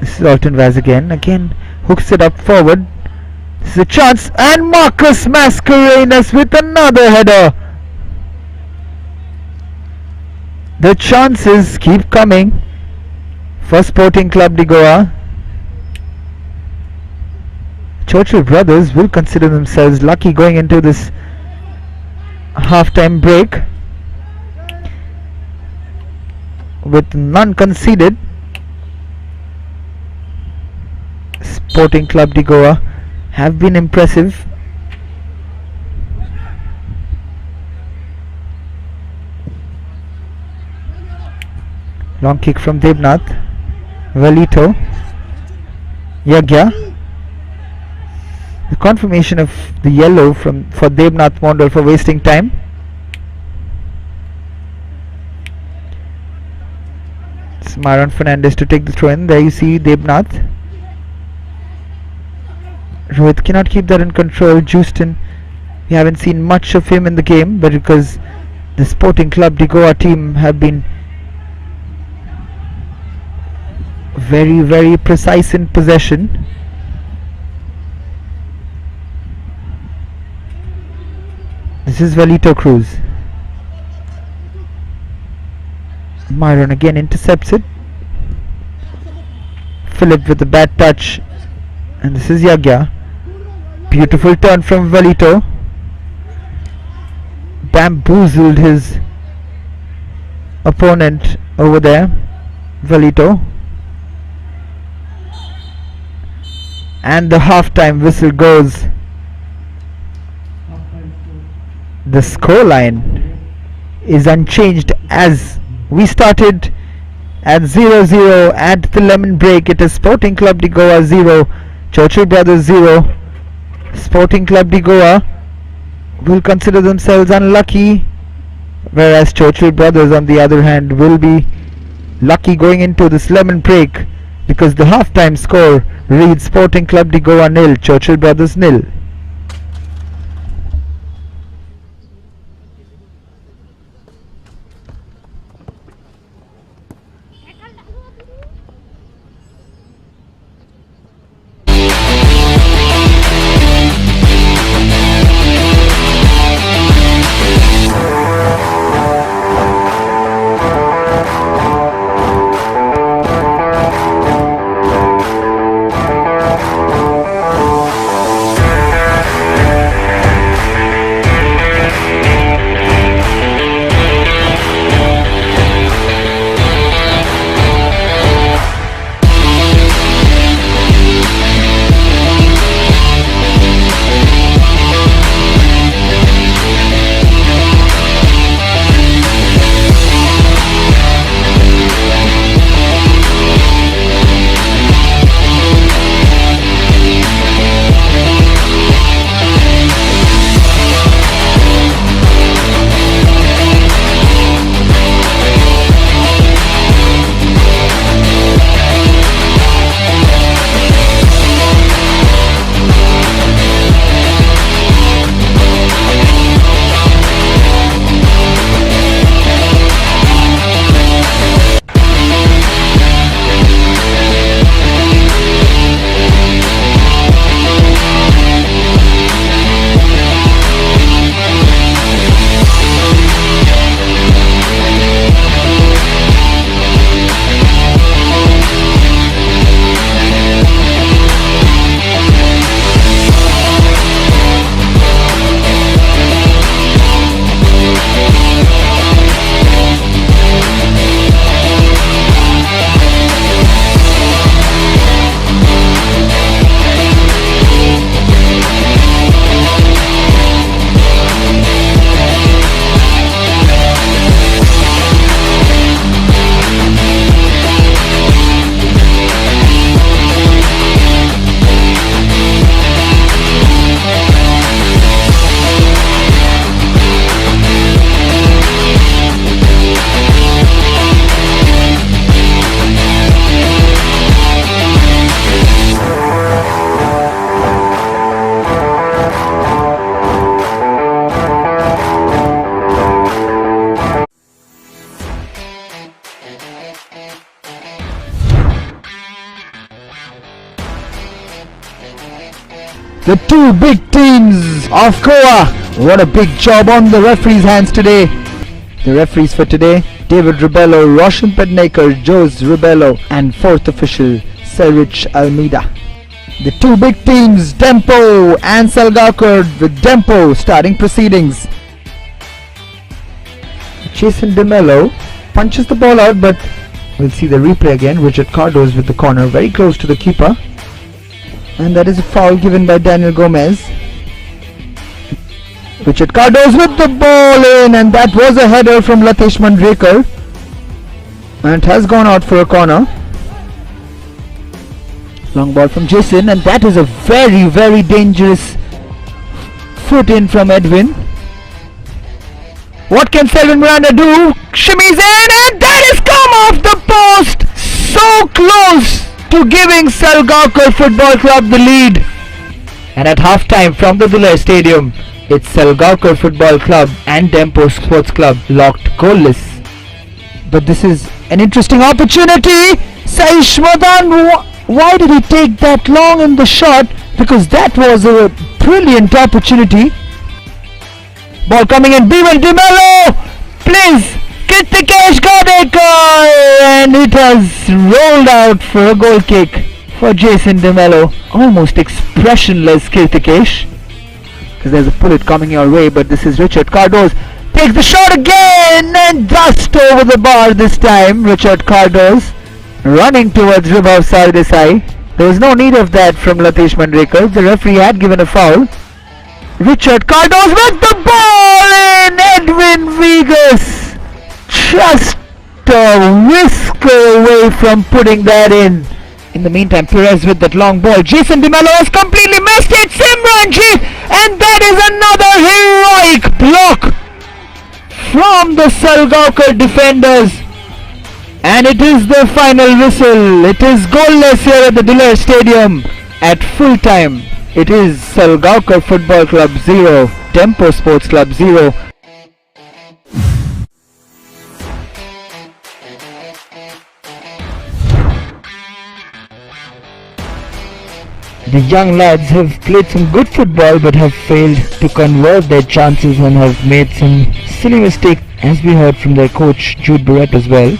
This is Alton Vaz again. Again hooks it up forward. This is a chance, and Marcus Mascarenhas with another header. The chances keep coming for Sporting Club de Goa. Churchill brothers will consider themselves lucky going into this half-time break with none conceded. Sporting Club de Goa have been impressive. Long kick from Debnath. Velito. Yagya. The confirmation of the yellow for Debnath Mondal for wasting time. It's Myron Fernandez to take the throw in. There you see Debnath. Rohit cannot keep that in control. Justin, we haven't seen much of him in the game, but because the Sporting Club de Goa team have been very, very precise in possession. This is Velito Cruz. Myron again intercepts it. Philip with the bad touch, and this is Yagya. Beautiful turn from Velito. Bamboozled his opponent over there. Velito. And the half-time whistle goes. The scoreline is unchanged as we started at 0-0 at the lemon break. It is Sporting Club de Goa 0, Churchill Brothers 0. Sporting Club de Goa will consider themselves unlucky, whereas Churchill Brothers on the other hand will be lucky going into this lemon break, because the half-time score reads Sporting Club de Goa 0, Churchill Brothers 0. The two big teams of Goa. What a big job on the referees' hands today. The referees for today: David Ribello, Roshan Pednekar, Jose Ribello, and fourth official Serich Almeida. The two big teams, Dempo and Salgaonkar, with Dempo starting proceedings. Jason DeMello punches the ball out, but we'll see the replay again. Richard Cardoz with the corner very close to the keeper, and that is a foul given by Daniel Gomez. Richard Cardoz with the ball in, and that was a header from Latesh Mandrekar, and it has gone out for a corner. Long ball from Jason, and that is a very, very dangerous foot in from Edwin. What can Selvin Miranda do? Shimmies in, and that has come off the post! So close to giving Salgaonkar Football Club the lead. And at half-time from the Duleer Stadium, it's Salgaonkar Football Club and Dempo Sports Club locked goalless. But this is an interesting opportunity. Saish Madan, why did he take that long in the shot? Because that was a brilliant opportunity. Ball coming in, Bevan DeMello, please, Kirtikesh Gadekar, and it has rolled out for a goal kick for Jason DeMello. Almost expressionless Kirtikesh, because there's a bullet coming your way, but this is Richard Cardoz. Takes the shot again, and just over the bar this time, Richard Cardoz, running towards Vibhav Sardesai. There was no need of that from Latesh Mandrekar. The referee had given a foul. Richard Cardoz with the ball in. Edwin Vegas just a whisker away from putting that in. In the meantime, Perez with that long ball. Jason DeMello has completely missed it. Simranjeet, and that is another heroic block from the Salgaonkar defenders. And it is the final whistle. It is goalless here at the Duleer Stadium at full time. It is Salgaonkar Football Club 0, Dempo Sports Club 0. The young lads have played some good football but have failed to convert their chances and have made some silly mistakes, as we heard from their coach Jude Barrett as well.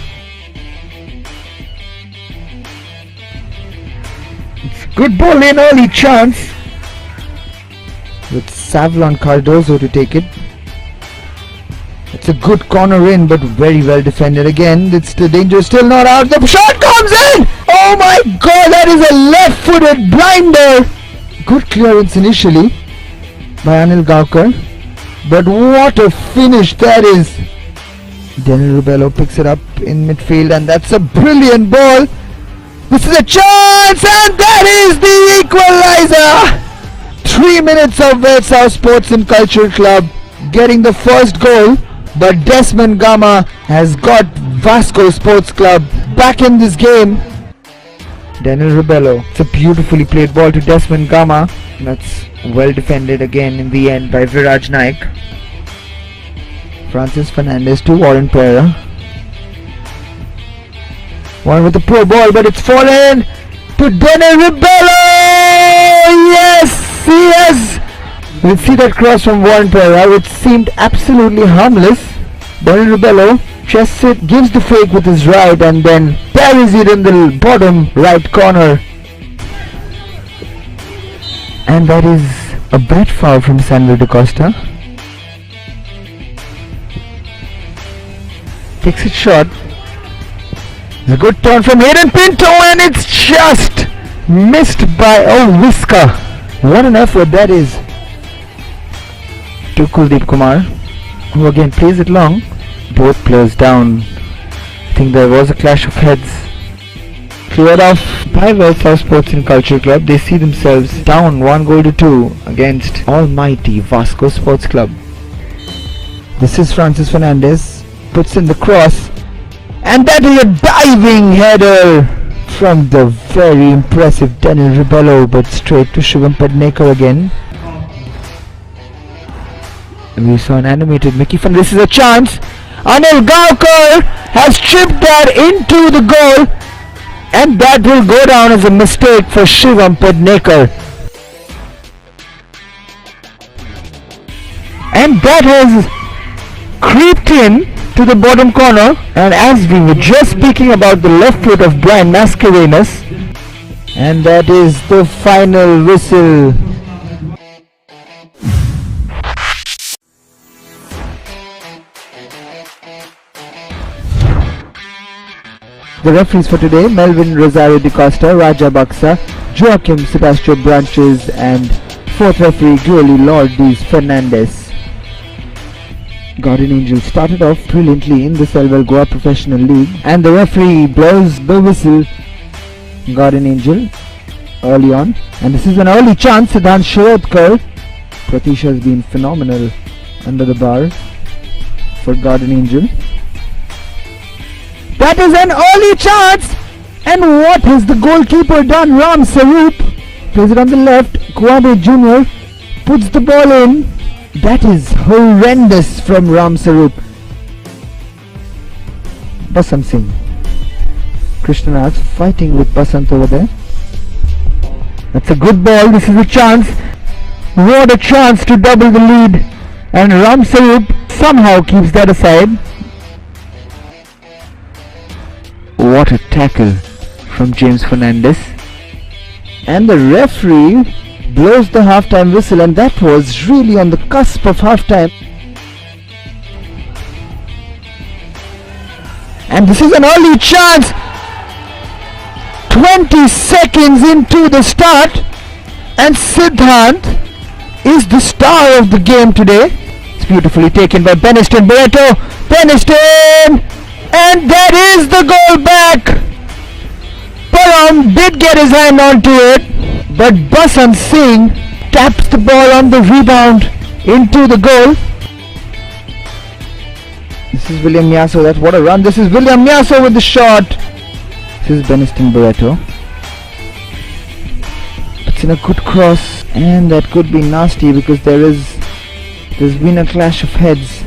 It's a good ball in, early chance, with Savlon Cardozo to take it. It's a good corner in, but very well defended again. It's the danger still not out. The shot comes in! Oh my god, that is a left-footed blinder! Good clearance initially by Anil Gaonkar, but what a finish that is! Daniel Ribello picks it up in midfield, and that's a brilliant ball. This is a chance, and that is the equalizer! 3 minutes of West South Sports and Culture Club getting the first goal, but Desmond Gama has got Vasco Sports Club back in this game. Daniel Ribello, it's a beautifully played ball to Desmond Gama. That's well defended again in the end by Viraj Naik. Francis Fernandez to Warren Pereira. One with the poor ball, but it's fallen to Daniel Ribello. Yes, he has. We'll see that cross from Warren Pereira, which seemed absolutely harmless. Daniel Ribello just gives the fake with his right and then buries it in the bottom right corner. And that is a bad foul from Samuel Da Costa. Takes it short. It's a good turn from Hayden Pinto, and it's just missed by Whisker. What an effort that is. To Kuldeep Kumar, who again plays it long. Both players down. I think there was a clash of heads. Cleared off by West South Sports and Culture Club. They see themselves down 1-2 against almighty Vasco Sports Club. This is Francis Fernandez. Puts in the cross. And that is a diving header from the very impressive Daniel Ribello, but straight to Shubham Pednekar again. We saw an animated Mickey from this is a chance. Anil Gaonkar has chipped that into the goal, and that will go down as a mistake for Shivam Pednekar. and that has creeped in to the bottom corner. And as we were just speaking about the left foot of Brian Mascarenhas, and that is the final whistle. The referees for today: Melvin Rosario de Costa, Raja Baksa, Joaquim Sebastião Branches, and fourth referee Glory Lourdes Fernandes. Guardian Angel started off brilliantly in the Selval Goa Professional League, and the referee blows the whistle. Guardian Angel early on, and this is an early chance. Siddhant Shirodkar. Pratisha has been phenomenal under the bar for Guardian Angel. That is an early chance, and what has the goalkeeper done? Ram Sarup plays it on the left. Kuade Jr. puts the ball in. That is horrendous from Ram Sarup. Basant Singh. Krishnanath fighting with Basant over there. That's a good ball. This is a chance. What a chance to double the lead, and Ram Sarup somehow keeps that aside. What a tackle from James Fernandes. And the referee blows the halftime whistle, and that was really on the cusp of halftime. And this is an early chance. 20 seconds into the start, and Siddhant is the star of the game today. It's beautifully taken by Beniston Barreto. Beniston! And that is the goal back. Param did get his hand onto it, but Basant Singh taps the ball on the rebound into the goal. This is William Nyaso. That's what a run. This is William Nyaso with the shot. This is Beniston Barreto. It's in a good cross, and that could be nasty because there's been a clash of heads.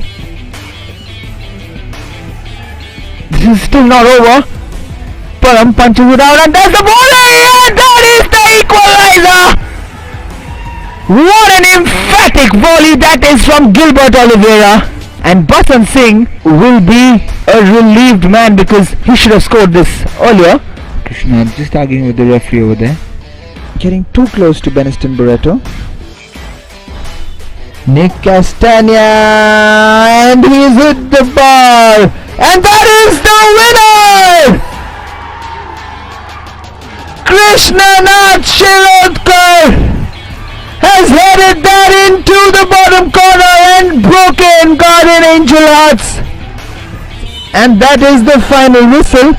This is still not over. Param punches it out, and there's the volley, and that is the equalizer. What an emphatic volley that is from Gilbert Oliveira. And Basant Singh will be a relieved man because he should have scored this earlier. Krishna just arguing with the referee over there. Getting too close to Beniston Barreto. Nick Castagna, and he's hit the ball, and that is the winner! Krishnanath Shirodkar has headed that into the bottom corner and broken Guardian Angel hearts, and that is the final whistle.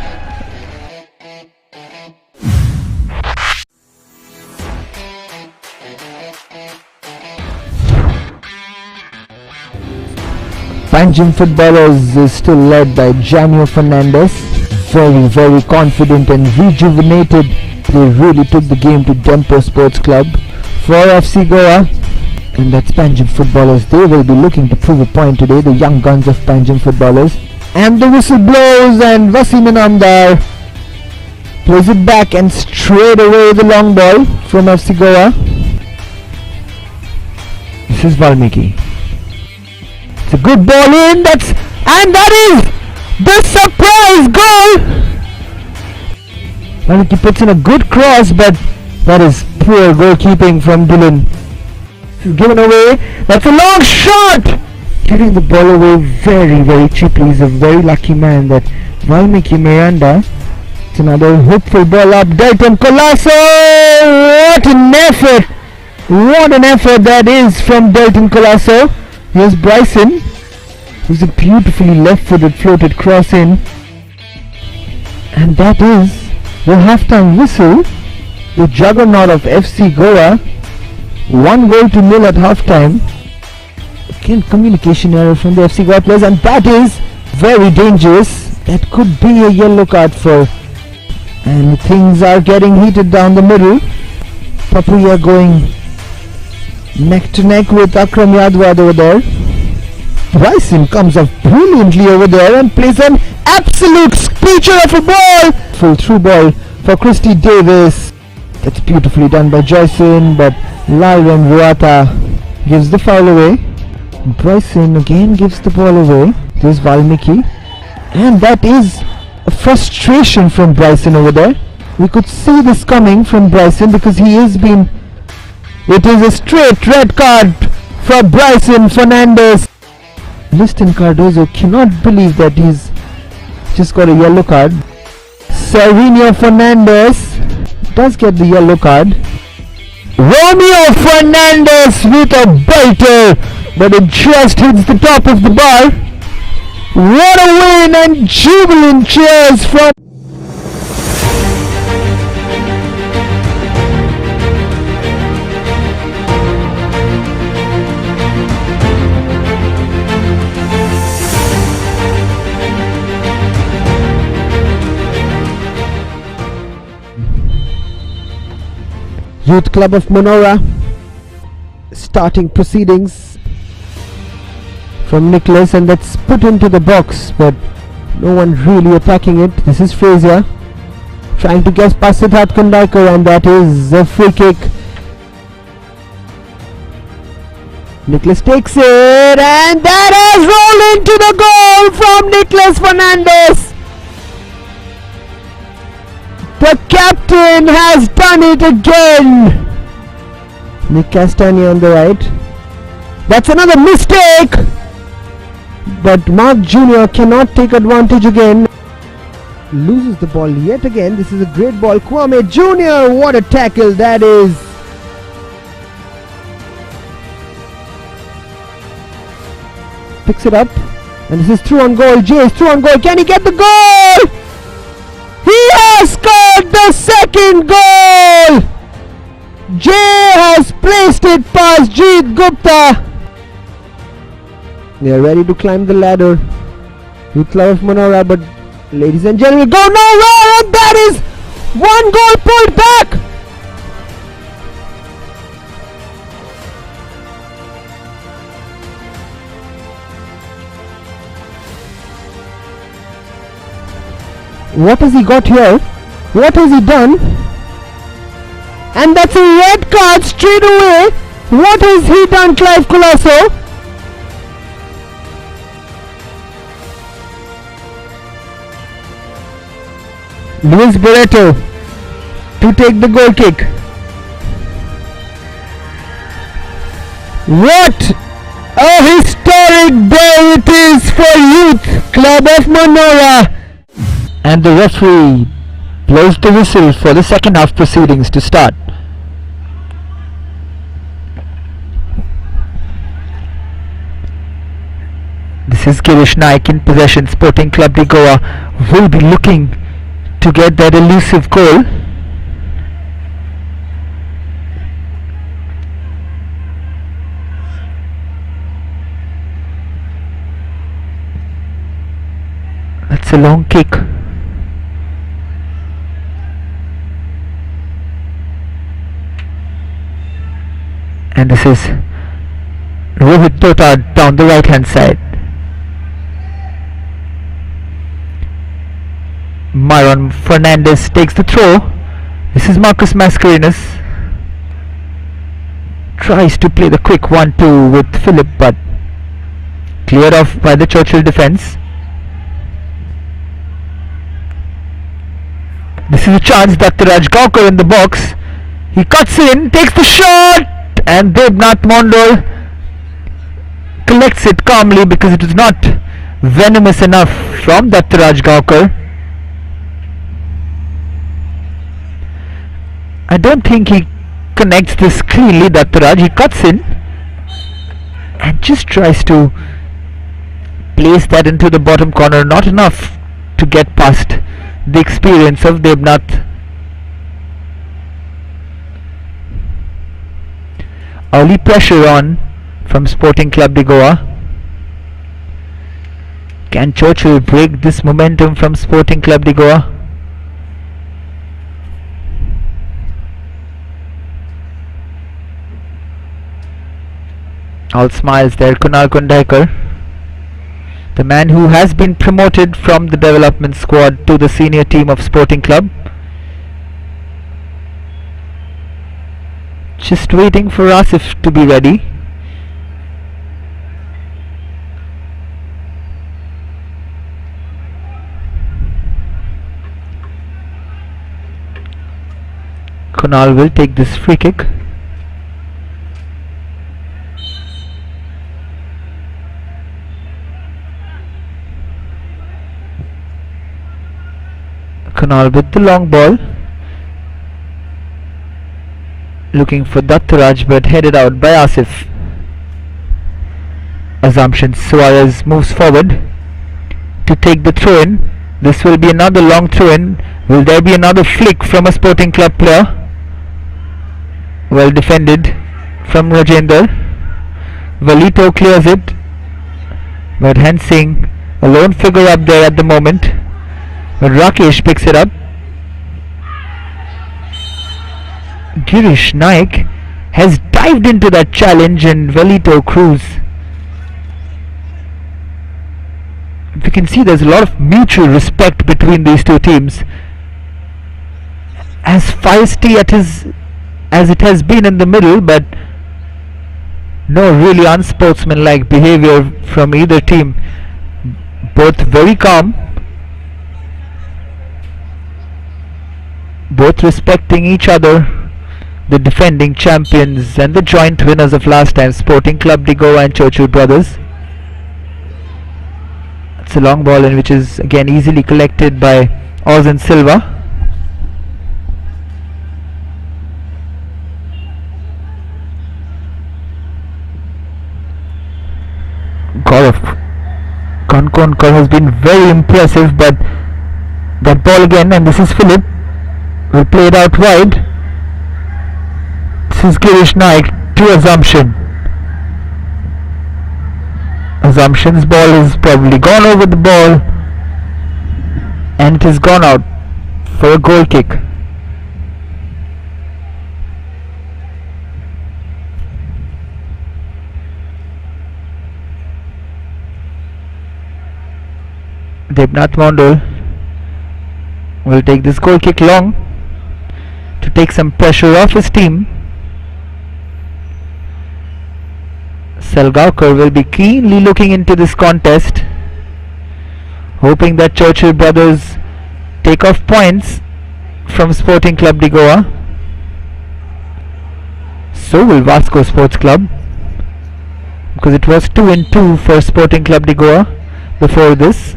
Panjim Footballers is still led by Janio Fernandes. Very confident and rejuvenated. They really took the game to Dempo Sports Club. For FC Goa, and that's Panjim Footballers. They will be looking to prove a point today, the young guns of Panjim Footballers. And the whistle blows, and Wasim Inamdar plays it back, and straight away the long ball from FC Goa. This is Valmiki. It's a good ball in, and that is the surprise goal. Valmiki puts in a good cross, but that is poor goalkeeping from Dylan. It's given away. That's a long shot. Giving the ball away very cheaply. He's a very lucky man, that Valmiki Miranda. It's another hopeful ball up. Dalton Colasso. What an effort! What an effort that is from Dalton Colasso. Here's Bryson, who's a beautifully left-footed floated cross in. And that is the halftime whistle. The juggernaut of FC Goa, 1-0 at halftime. Again, communication error from the FC Goa players, and that is very dangerous. That could be a yellow card for. And things are getting heated down the middle. Papuya going neck to neck with Akram Yadwad over there. Bryson comes up brilliantly over there and plays an absolute screecher of a ball. Full through ball for Christy Davis. That's beautifully done by Joyson, but Lyron Ruata gives the foul away. Bryson again gives the ball away. This is Valmiki. And that is a frustration from Bryson over there. We could see this coming from Bryson because he has been... It is a straight red card for Bryson Fernandez. Liston Cardozo cannot believe that he's just got a yellow card. Serginho Fernandez does get the yellow card. Romeo Fernandez with a belter, but it just hits the top of the bar. What a win, and jubilant cheers from Youth Club of Monora. Starting proceedings from Nicholas, and that's put into the box, but no one really attacking it. This is Frazier trying to get past Siddharth Kundakar, and that is a free kick. Nicholas takes it, and that has rolled into the goal from Nicholas Fernandez. The captain has done it again. Nick Castagna on the right. That's another mistake, but Mark Jr. cannot take advantage again. Loses the ball yet again. This is a great ball. Kwame Jr. What a tackle that is. Picks it up, and this is through on goal. Jay is through on goal. Can he get the goal? He has scored the second goal. Jay has placed it past Jeet Gupta. They are ready to climb the ladder. Youth Club of Monora, but ladies and gentlemen, go nowhere, and that is one goal pulled back. What has he got here? What has he done? And that's a red card straight away. What has he done, Clive Colasso? Luis Barreto to take the goal kick. What a historic day it is for Youth Club of Monora. And the referee blows the whistle for the second half proceedings to start. This is Girish Naik in possession. Sporting Club de Goa will be looking to get that elusive goal. That's a long kick. And this is Rohit Tota down the right hand side. Myron Fernandez takes the throw. This is Marcus Mascarenas. Tries to play the quick 1-2 with Philip, but cleared off by the Churchill defense. This is a chance. Dattaraj Gaukar in the box. He cuts in, takes the shot, and Debnath Mondol collects it calmly because it was not venomous enough from Dattaraj Gaukar. I don't think he connects this cleanly, Dattaraj. He cuts in and just tries to place that into the bottom corner. Not enough to get past the experience of Debnath. Early pressure on from Sporting Club de Goa. Can Churchill break this momentum from Sporting Club de Goa? All smiles there, Kunal Kundakar, the man who has been promoted from the development squad to the senior team of Sporting Club. Just waiting for Asif to be ready. Kunal will take this free kick. Kunal with the long ball, looking for Dattaraj, but headed out by Asif. Assumption. Suarez moves forward to take the throw in. This will be another long throw in. Will there be another flick from a Sporting Club player? Well defended from Rajendra. Valito clears it, but Hensing, a lone figure up there at the moment. But Rakesh picks it up. Girish Naik has dived into that challenge, and Valito Cruz. We can see there's a lot of mutual respect between these two teams. As feisty as it has been in the middle, but no really unsportsmanlike behavior from either team. Both very calm, both respecting each other, the defending champions and the joint winners of last time, Sporting Club de Goa and Churchill brothers. It's a long ball in which is again easily collected by Ozen Silva. Gaurav Kankonkar has been very impressive, but that ball again, and this is Philip, will play it out wide. This is Girish Naik to Assumption. Assumption's ball is probably gone over the ball, and it has gone out for a goal kick. Debnath Mondol will take this goal kick long to take some pressure off his team. Salgaonkar will be keenly looking into this contest, hoping that Churchill brothers take off points from Sporting Club de Goa. So will Vasco Sports Club, because it was 2-2 for Sporting Club de Goa before this.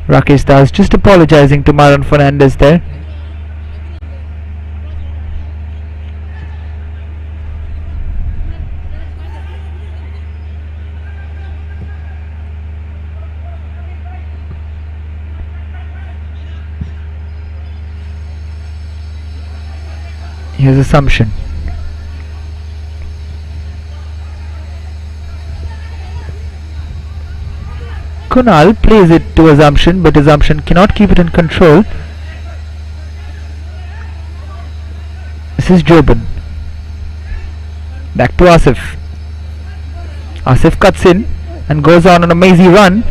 Rakesh Das just apologizing to Myron Fernandez there. Here's Assumption. Kunal plays it to Assumption, but Assumption cannot keep it in control. This is Joban. Back to Asif. Asif cuts in and goes on a mazy run.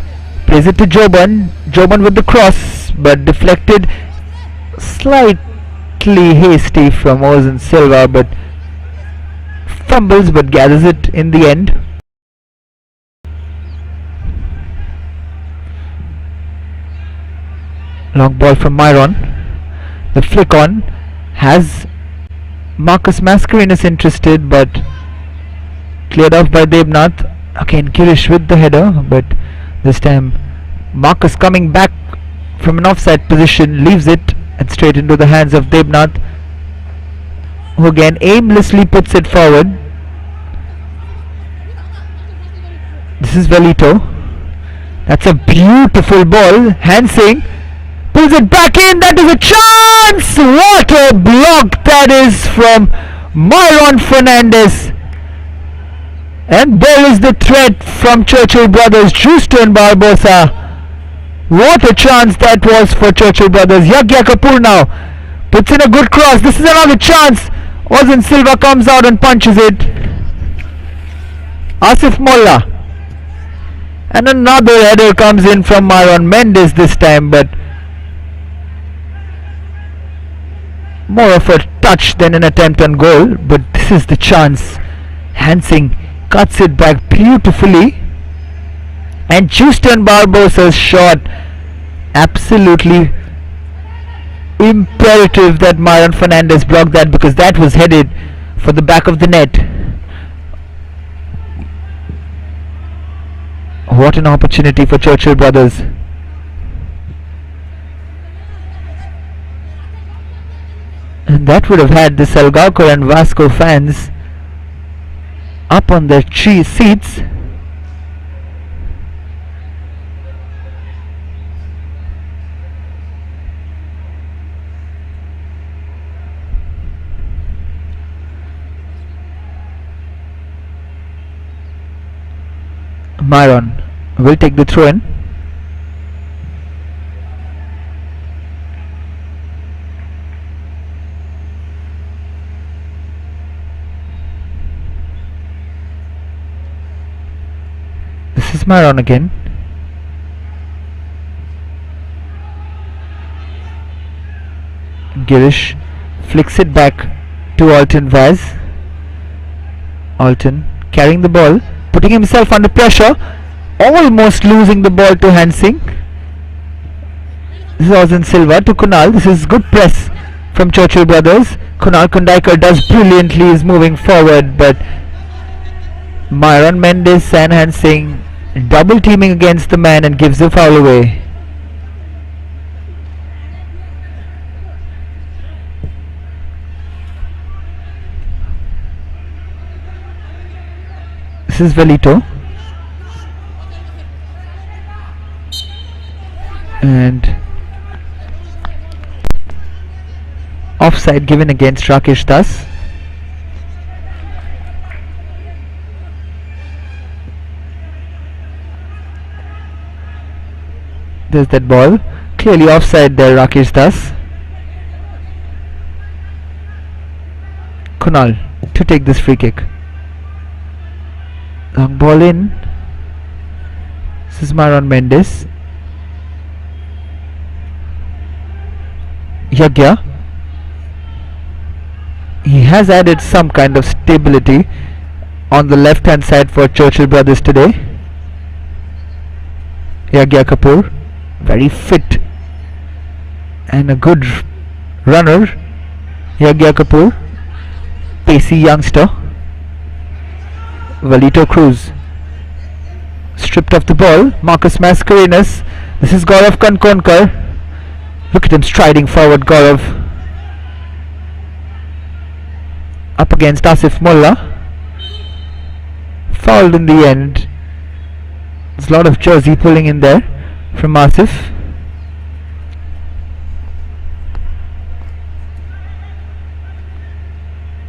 Plays it to Joban. Joban with the cross, but deflected. Slightly hasty from Ozen Silva, but fumbles but gathers it in the end. Long ball from Myron. The flick on has Marcus Mascarenhas interested, but cleared off by Debnath. Again Girish with the header, but this time Marcus coming back from an offside position leaves it and straight into the hands of Debnath, who again aimlessly puts it forward. This is Valito. That's a beautiful ball. Hansing pulls it back in. That is a chance. What a block that is from Myron Fernandez. And there is the threat from Churchill brothers, Justo and Barbosa. What a chance that was for Churchill brothers. Yagya Kapoor now puts in a good cross. This is another chance. Ozen Silva comes out and punches it. Asif Molla. And another header comes in from Myron Mendes this time, but more of a touch than an attempt on goal. But this is the chance. Hansing cuts it back beautifully, and Justin Barbosa's shot absolutely imperative that Myron Fernandez block that, because that was headed for the back of the net. What an opportunity for Churchill brothers. And that would have had the Salgalkar and Vasco fans up on their seats. Myron will take the throw in. This is Myron again. Girish flicks it back to Alton Vaz. Alton carrying the ball, putting himself under pressure, almost losing the ball to Hansing. This is Ozan Silva to Kunal. This is good press from Churchill brothers. Kunal Kundaiker does brilliantly, is moving forward, but Myron Mendes and Hansing double teaming against the man and gives the foul away. This is Velito, and offside given against Rakesh Das. There's that ball, clearly offside there, Rakesh Das. Kunal to take this free kick. Long ball in. This is Myron Mendes. Yagya. He has added some kind of stability on the left hand side for Churchill brothers today. Yagya Kapoor, very fit and a good runner. Yagya Kapoor, pacey youngster. Valito Cruz stripped off the ball. Marcus Mascarenas. This is Gaurav Kankonkar. Look at him striding forward, Gaurav. Up against Asif Mullah. Fouled in the end. There's a lot of jersey pulling in there from Asif.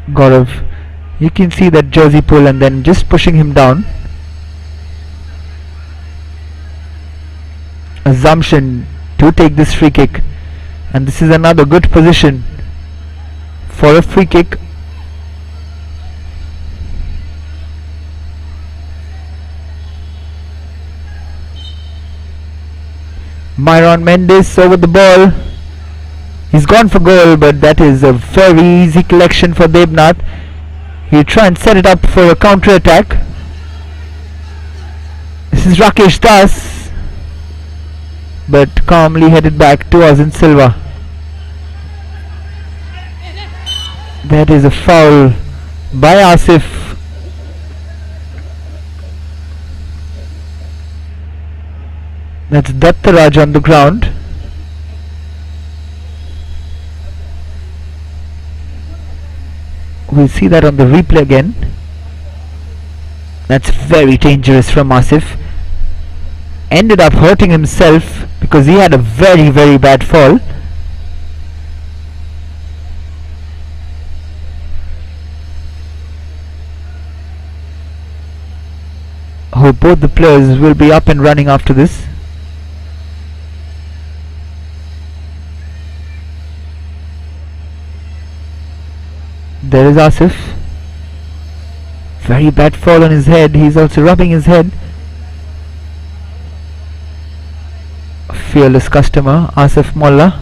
Gaurav, you can see that jersey pull and then just pushing him down. Assumption to take this free kick, and this is another good position for a free kick. Myron Mendes over the ball. He's gone for goal, but that is a very easy collection for Debnath. He'll try and set it up for a counter attack. This is Rakesh Das, but calmly headed back to Ozan Silva. That is a foul by Asif. That's Dattaraj on the ground. We'll see that on the replay again. That's very dangerous from Asif. Ended up hurting himself because he had a very, very bad fall. Hope both the players will be up and running after this. There is Asif. Very bad fall on his head. He's also rubbing his head. Fearless customer, Asif Mullah.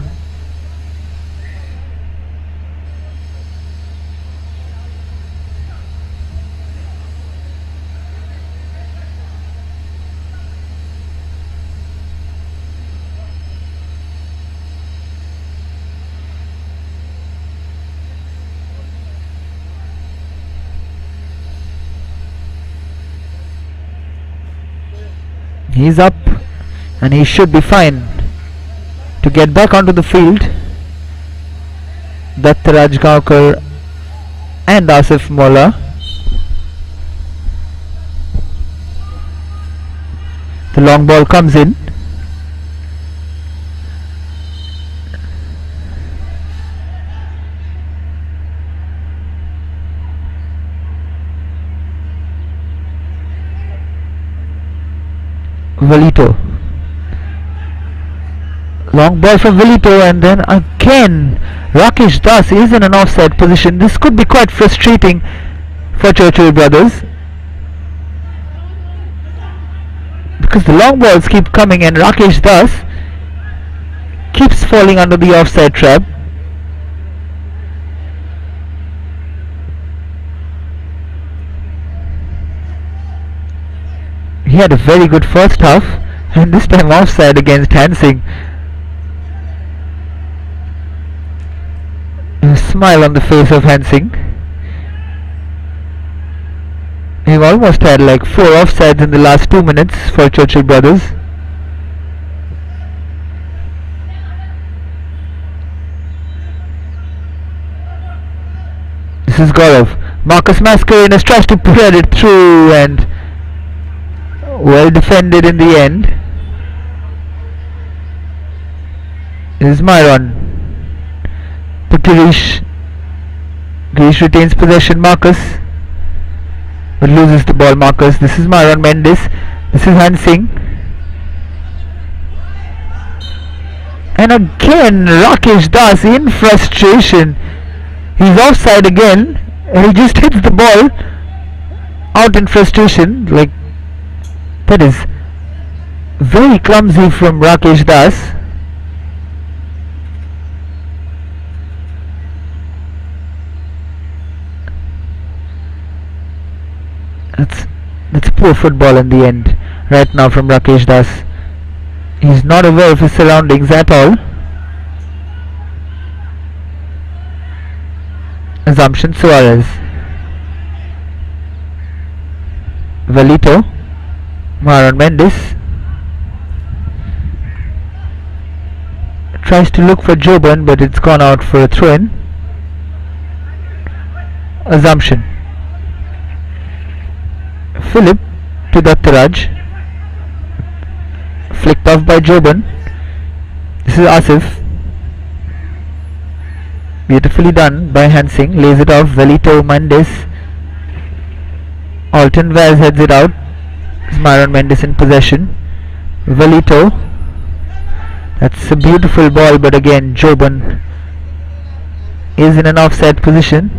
He's up and he should be fine to get back onto the field. Dattaraj Gaonkar and Asif Molla. The long ball comes in. Velito. Long ball from Velito, and then again Rakesh Das is in an offside position. This could be quite frustrating for Churchill brothers, because the long balls keep coming and Rakesh Das keeps falling under the offside trap. He had a very good first half, and this time offside against Hansing. A smile on the face of Hansing. We've almost had like 4 offsides in the last 2 minutes for Churchill brothers. This is Gaurav. Marcus Mascarenhas tries to put it through, and well defended in the end. This is Myron. To Girish. Girish retains possession. Marcus, but loses the ball. Marcus. This is Myron Mendes. This is Hansing. And again Rakesh Das in frustration. He's offside again, and he just hits the ball out in frustration. Like, that is very clumsy from Rakesh Das. That's poor football in the end right now from Rakesh Das. He's not aware of his surroundings at all. Assumption Suarez. Velito. Myron Mendes tries to look for Joban, but it's gone out for a throw-in. Assumption. Philip to Dattaraj. Flicked off by Joban. This is Asif. Beautifully done by Hansing. Lays it off. Velito, Mendes. Alton Vaz heads it out. Myron Mendes in possession. Velito. That's a beautiful ball, but again Joban is in an offside position.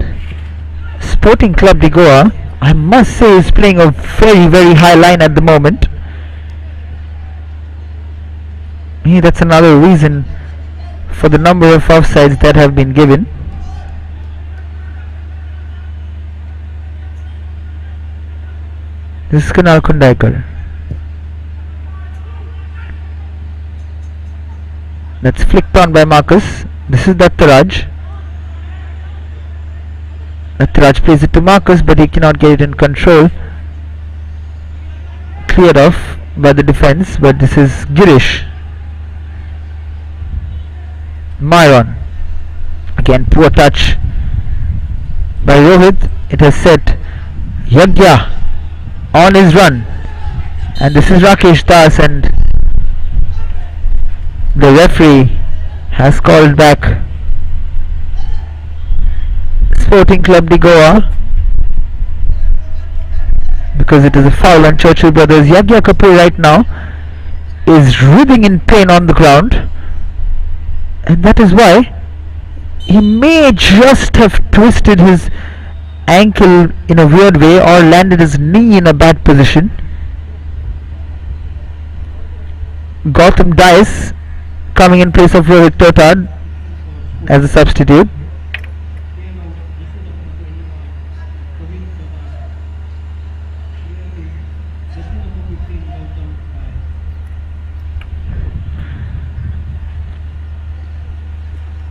Sporting Club de Goa, I must say, is playing a very, very high line at the moment. Yeah, that's another reason for the number of offsides that have been given. This is Kunal Kundaikar. That's flicked on by Marcus. This is Dattaraj. Dattaraj plays it to Marcus, but he cannot get it in control. Cleared off by the defense, but this is Girish. Myron. Again, poor touch by Rohit. It has set Yagya on his run, and this is Rakesh Das, and the referee has called back Sporting Club de Goa because it is a foul on Churchill brothers. Yagya Kapoor right now is writhing in pain on the ground, and that is why he may just have twisted his ankle in a weird way or landed his knee in a bad position. Gautam Dice coming in place of Rohit Totad as a substitute.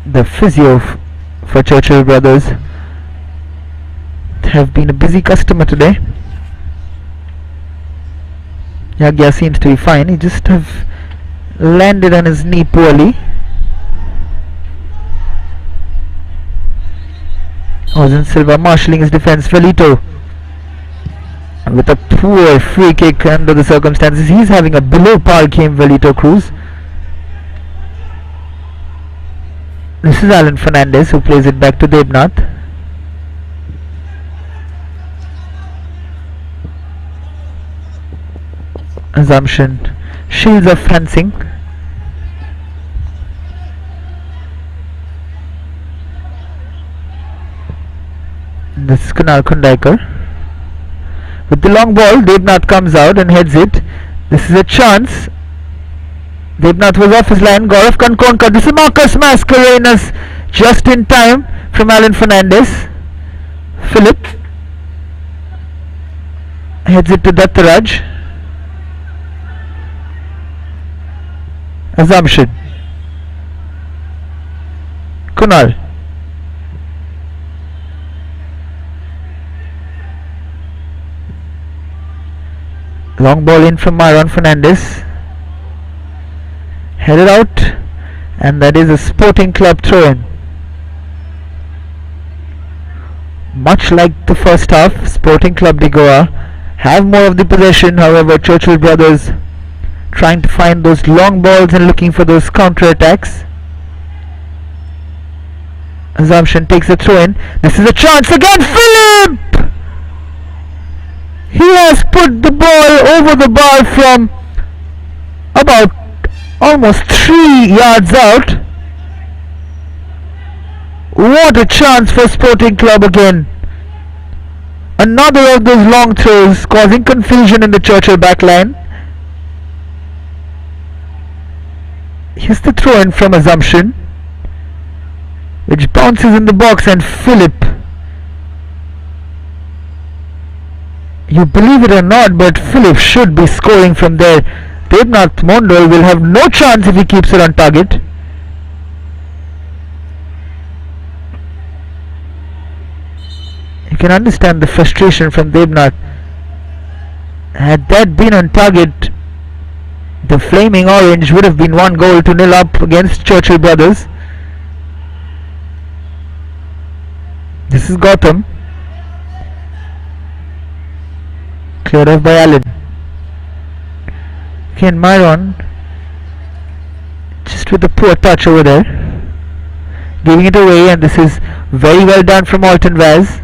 The physio for Churchill brothers have been a busy customer today. Yagya seems to be fine. He just have landed on his knee poorly. Ozen Silva marshalling his defense. Velito with a poor free kick under the circumstances. He's having a below par game, Velito Cruz. This is Alan Fernandez who plays it back to Debnath. Assumption. Shields of fencing. This is Kunal Kundaikar. With the long ball, Debnath comes out and heads it. This is a chance. Debnath was off his line. Gaurav Kankonkar. This is Marcus Mascarenas just in time from Alan Fernandez. Philip heads it to Dattaraj. Assumption. Kunal. Long ball in from Myron Fernandez. Headed out, and that is a Sporting Club throw-in. Much like the first half, Sporting Club de Goa have more of the possession. However, Churchill brothers trying to find those long balls and looking for those counter-attacks. Assumption takes a throw-in. This is a chance again. Philip! He has put the ball over the bar from about almost 3 yards out. What a chance for Sporting Club again. Another of those long throws causing confusion in the Churchill backline. Here's the throw in from Assumption, which bounces in the box, and Philip, you believe it or not, but Philip should be scoring from there. Debnath Mondal will have no chance if he keeps it on target. You can understand the frustration from Debnath. Had that been on target, the Flaming Orange would have been 1-0 up against Churchill brothers. This is Gotham. Cleared off by Allen. Again Myron, just with a poor touch over there, giving it away, and this is very well done from Alton Vaz.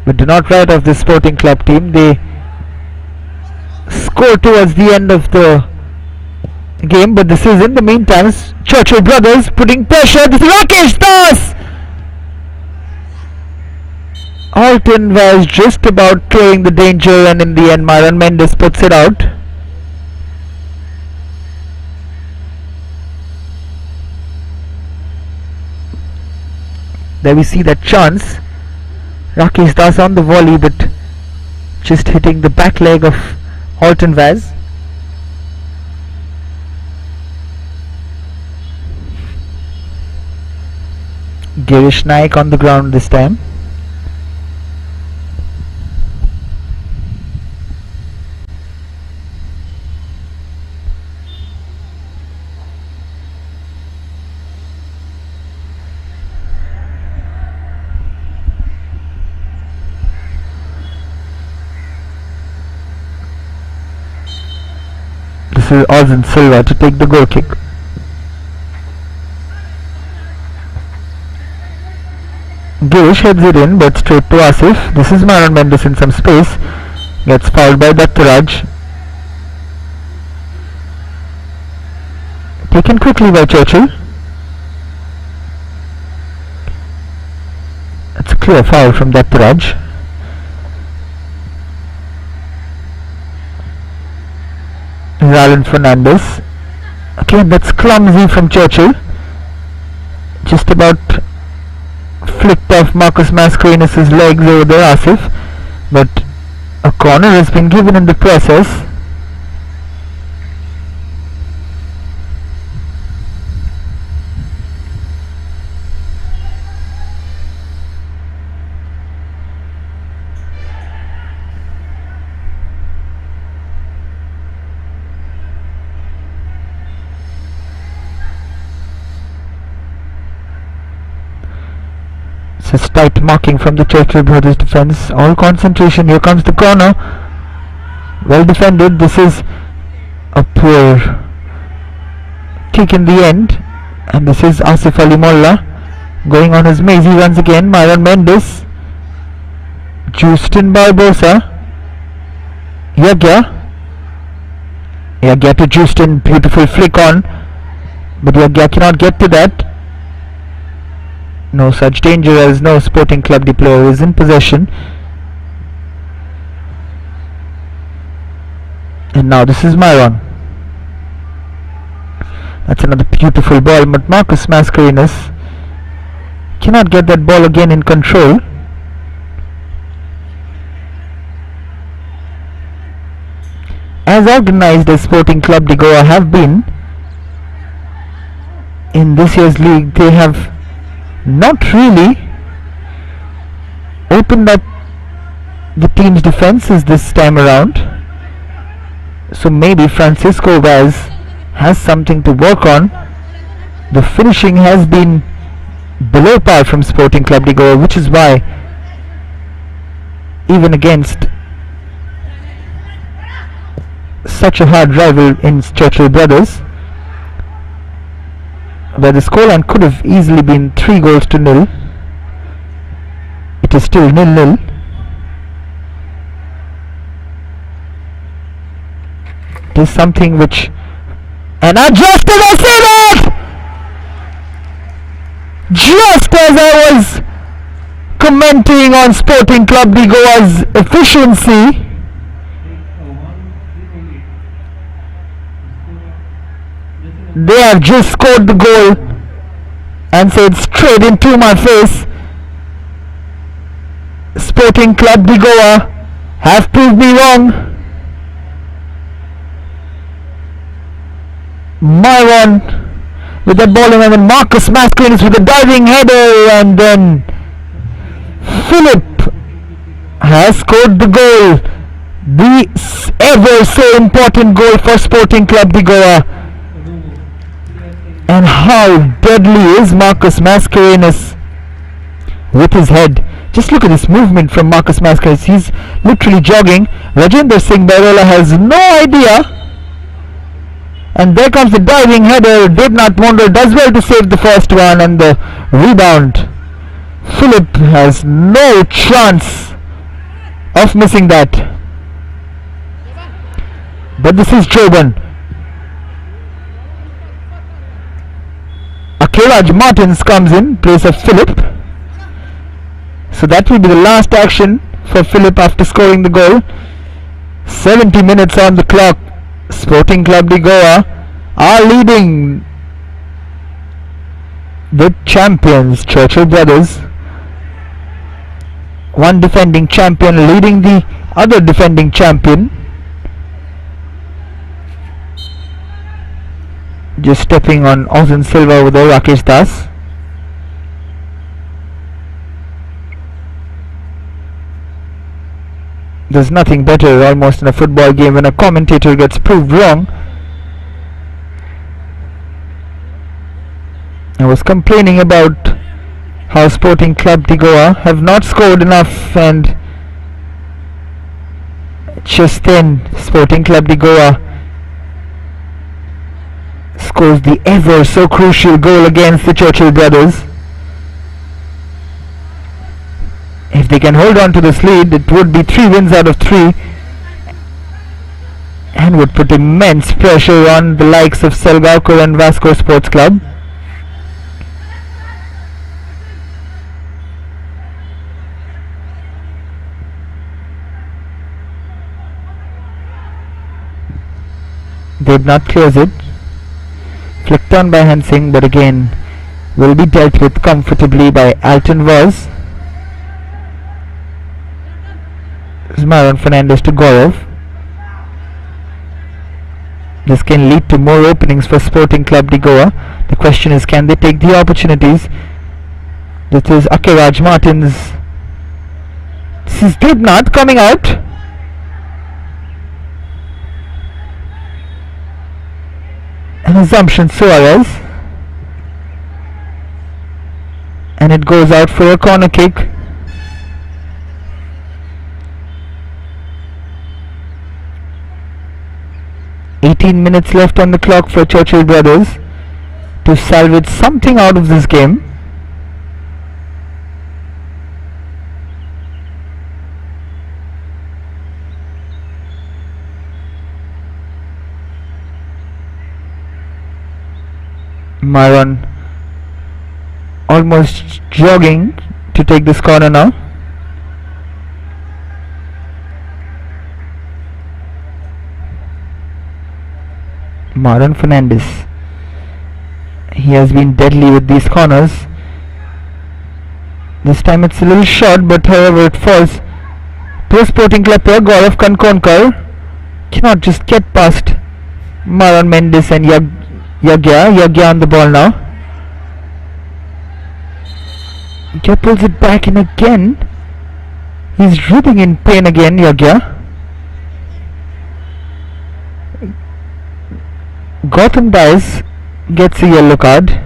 But do not write off this Sporting Club team. They score towards the end of the game, but this is in the meantime Churchill brothers putting pressure. This is Rakesh Das. Alton was just about clearing the danger, and in the end Myron Mendes puts it out. There we see that chance. Rakesh Das on the volley, but just hitting the back leg of Alton Vaz. Girish Naik on the ground this time. This is Ozen Silva to take the goal kick. Girish heads it in, but straight to Asif. This is Myron Mendes in some space. Gets fouled by Dattaraj. Taken quickly by Churchill. That's a clear foul from Dattaraj. Alan Fernandez. Again, that's clumsy from Churchill. Just about flicked off Marcus Mascarenas' legs over there, Asif. But a corner has been given in the process. Such tight marking from the Churchill brothers defense. All concentration. Here comes the corner. Well defended. This is a poor kick in the end. And this is Asif Ali Molla going on his maze. He runs again. Myron Mendes. Justin Barbosa. Yagya to Justin. Beautiful flick on. But Yagya cannot get to that. No such danger as no Sporting Club player is in possession. And now this is Myron. That's another beautiful ball, but Marcus Mascarenhas cannot get that ball again in control. As organised as Sporting Club de Goa have been in this year's league, they have not really opened up the team's defences this time around. So maybe Francisco Vaz has something to work on. The finishing has been below par from Sporting Club de Goa, which is why even against such a hard rival in Churchill brothers, where the scoreline could have easily been 3-0, it is still 0-0. It is something which, and just as I say that, just as I was commenting on Sporting Club de Goa's efficiency, they have just scored the goal and said straight into my face, Sporting Club de Goa have proved me wrong. Myron with that ball, and then Marcus Mascarenhas with a diving header, and then Philip has scored the goal, the ever so important goal for Sporting Club de Goa. And how deadly is Marcus Mascarenhas with his head. Just look at this movement from Marcus Mascarenhas. He's literally jogging. Rajendra Singh Bairola has no idea. And there comes the diving header. Devnath Mondal does well to save the first one, and the rebound. Philip has no chance of missing that. But this is Joban. Akiraj Martins comes in place of Philip. So that will be the last action for Philip after scoring the goal. 70 minutes on the clock. Sporting Club de Goa are leading the champions, Churchill brothers. One defending champion leading the other defending champion. Just stepping on Ozan Silva over there, Rakesh Das. There's nothing better almost in a football game when a commentator gets proved wrong. I was complaining about how Sporting Club de Goa have not scored enough, and just then Sporting Club de Goa scores the ever so crucial goal against the Churchill brothers. If they can hold on to this lead, it would be 3 wins out of 3 and would put immense pressure on the likes of Salgaocar and Vasco Sports Club. Devnath clears it, flicked on by Hansing, but again will be dealt with comfortably by Alton Vaz. Myron Fernandez to Gaurav. This can lead to more openings for Sporting Club de Goa. The question is, can they take the opportunities? This is Akiraj Martins. This is Devnath coming out. An Assumption Suarez. and it goes out for a corner kick. Minutes left on the clock for Churchill brothers to salvage something out of this game. Myron almost jogging to take this corner now. Myron Fernandez. He has been deadly with these corners. This time it's a little short, but however it falls to a Sporting Club player. Gaurav Kankonkar cannot just get past Myron Mendes and Yagya on the ball now. Yagya pulls it back in again. He's writhing in pain again, Yagya. Gautam Dias gets a yellow card.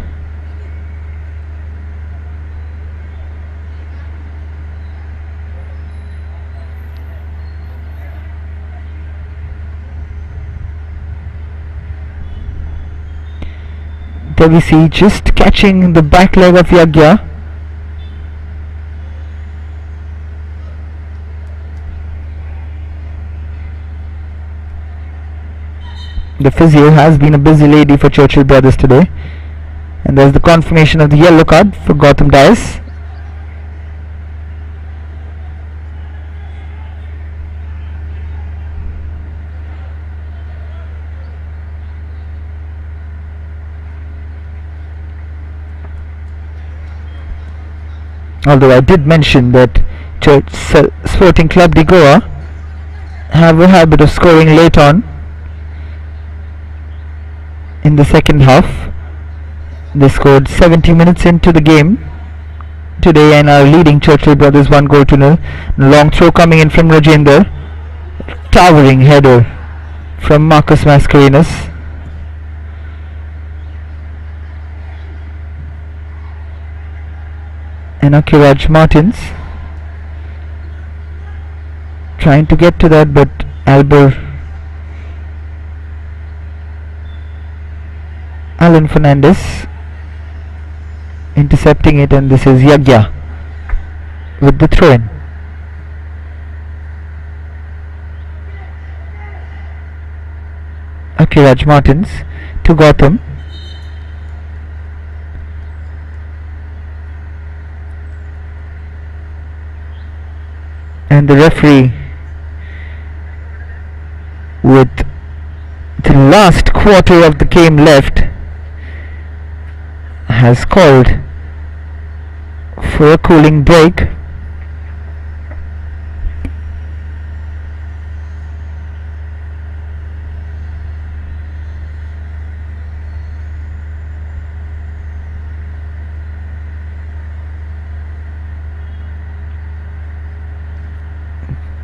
There we see just catching the back leg of Yagya. The physio has been a busy lady for Churchill brothers today, and there's the confirmation of the yellow card for Gautam Dias. Although I did mention that Sporting Club de Goa have a habit of scoring late on in the second half. They scored 70 minutes into the game today and are leading Churchill brothers 1-0. Long throw coming in from Rajendra. Towering header from Marcus Mascarenhas. And Akiraj Martins trying to get to that, but Alan Fernandez intercepting it, and this is Yagya with the throw-in. Akiraj Martins to Gautam. And the referee, with the last quarter of the game left, has called for a cooling break.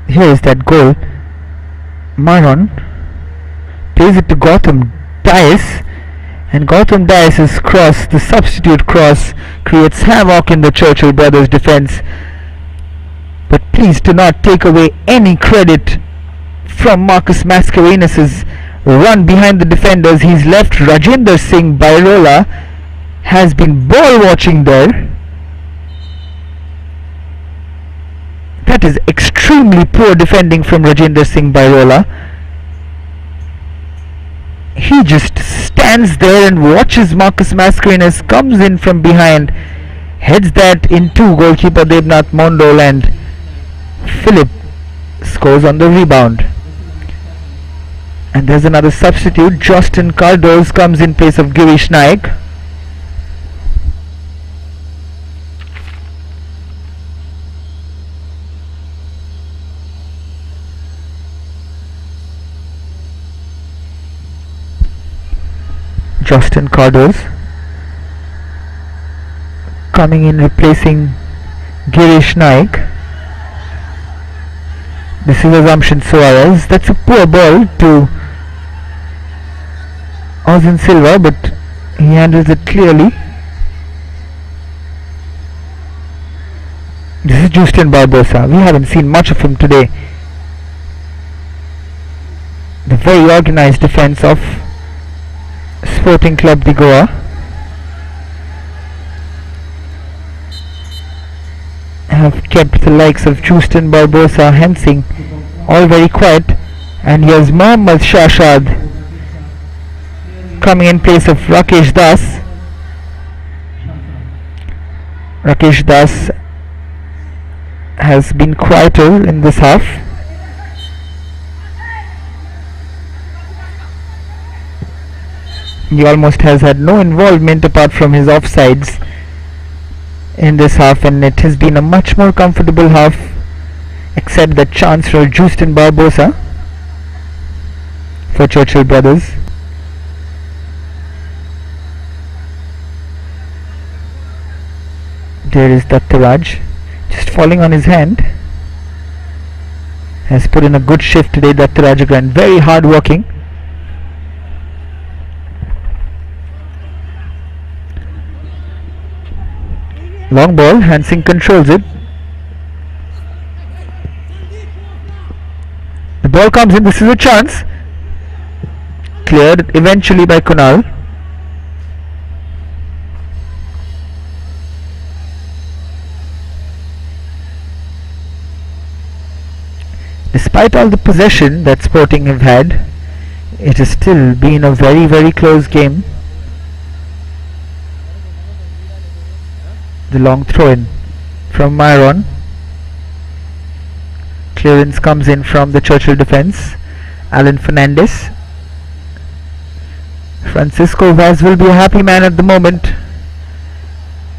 Here is that goal. Myron plays it to Gautam Dias, and Gautam Dias' cross, the substitute cross, creates havoc in the Churchill brothers defense. But please do not take away any credit from Marcus Mascarenhas' run behind the defenders. He's left Rajendra Singh Bairola, has been ball watching there. That is extremely poor defending from Rajendra Singh Bairola. He just stands there and watches Marcus Mascarenhas, comes in from behind, heads that into goalkeeper Debnath Mondol, and Philip scores on the rebound. And there's another substitute. Justin Cardoz comes in place of Girish Naik. Justin Cardoz coming in, replacing Girish Naik. This is Assumption Suarez. That's a poor ball to Ozin Silva, but he handles it clearly. Justin Barbosa. We haven't seen much of him today. The very organized defense of Sporting Club de Goa have kept the likes of Justin Barbosa, Hensing all very quiet, and here's Mohammad Shashad coming in place of Rakesh Das. Rakesh Das has been quieter in this half. He almost has had no involvement apart from his offsides in this half, and it has been a much more comfortable half, except the chance for Justin Barbosa for Churchill brothers. There is Dattaraj, just falling on his hand. Has put in a good shift today, Dattaraj again, very hard working. Long ball, Hansing controls it. The ball comes in, this is a chance. Cleared eventually by Kunal. Despite all the possession that Sporting have had, it has still been a very, very close game. The long throw in from Myron. Clearance comes in from the Churchill defence. Alan Fernandez. Francisco Vaz will be a happy man at the moment.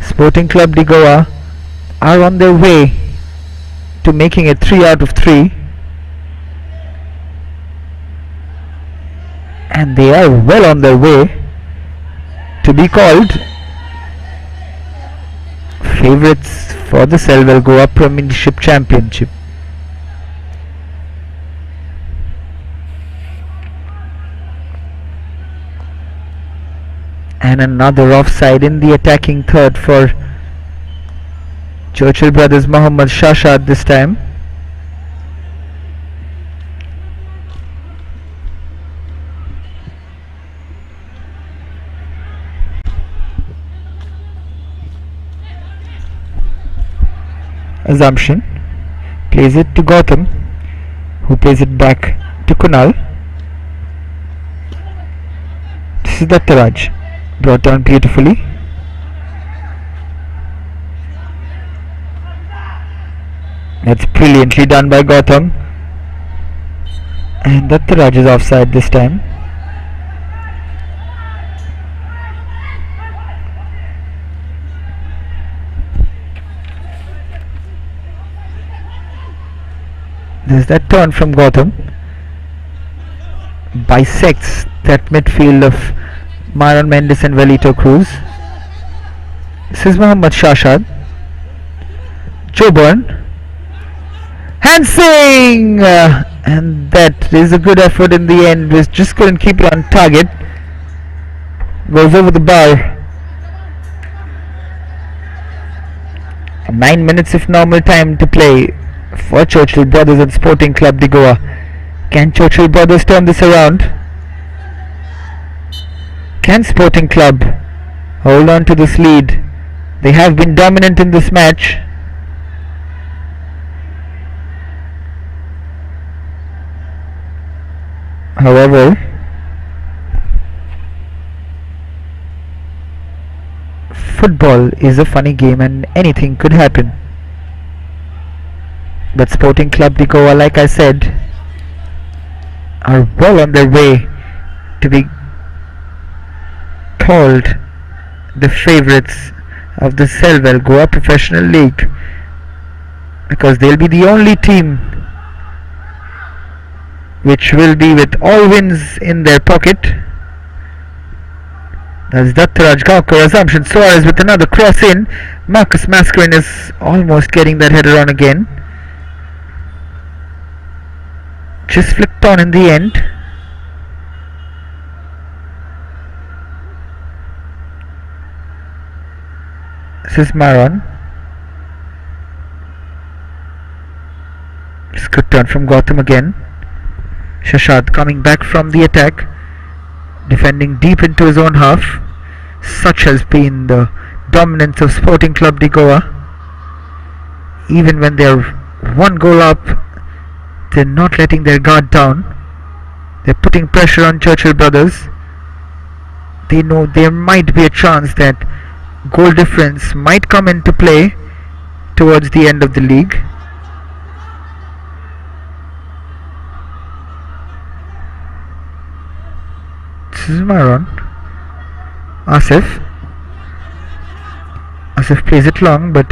Sporting Club de Goa are on their way to making it 3 out of 3. And they are well on their way to be called favourites for the Selwell Goa Premiership Championship. And another offside in the attacking third for Churchill brothers. Mohammad Shashad this time. Assumption plays it to Gautam, who plays it back to Kunal. This is Dattaraj, brought down beautifully. That's brilliantly done by Gautam, and Dattaraj is offside this time. There's that turn from Gautam. Bisects that midfield of Myron Mendes and Velito Cruz. This is Mohammad Shashad. Joburn. Hansing! And that is a good effort in the end. Just couldn't keep it on target. Goes over the bar. 9 minutes of normal time to play for Churchill brothers and Sporting Club de Goa. Can Churchill brothers turn this around? Can Sporting Club hold on to this lead? They have been dominant in this match. However, football is a funny game and anything could happen. But Sporting Club de Goa, like I said, are well on their way to be called the favourites of the Selwell Goa Professional League, because they'll be the only team which will be with all wins in their pocket. That's Dattaraj Gaukar. Assumption Suarez with another cross in. Marcus Mascarin is almost getting that header on again. Just flicked on in the end. This is Maron. Good turn from Gautam again. Shashad coming back from the attack, defending deep into his own half. Such has been the dominance of Sporting Club de Goa. Even when they're one goal up, they're not letting their guard down. They're putting pressure on Churchill brothers. They know there might be a chance that goal difference might come into play towards the end of the league. This is Maron. Asif plays it long, but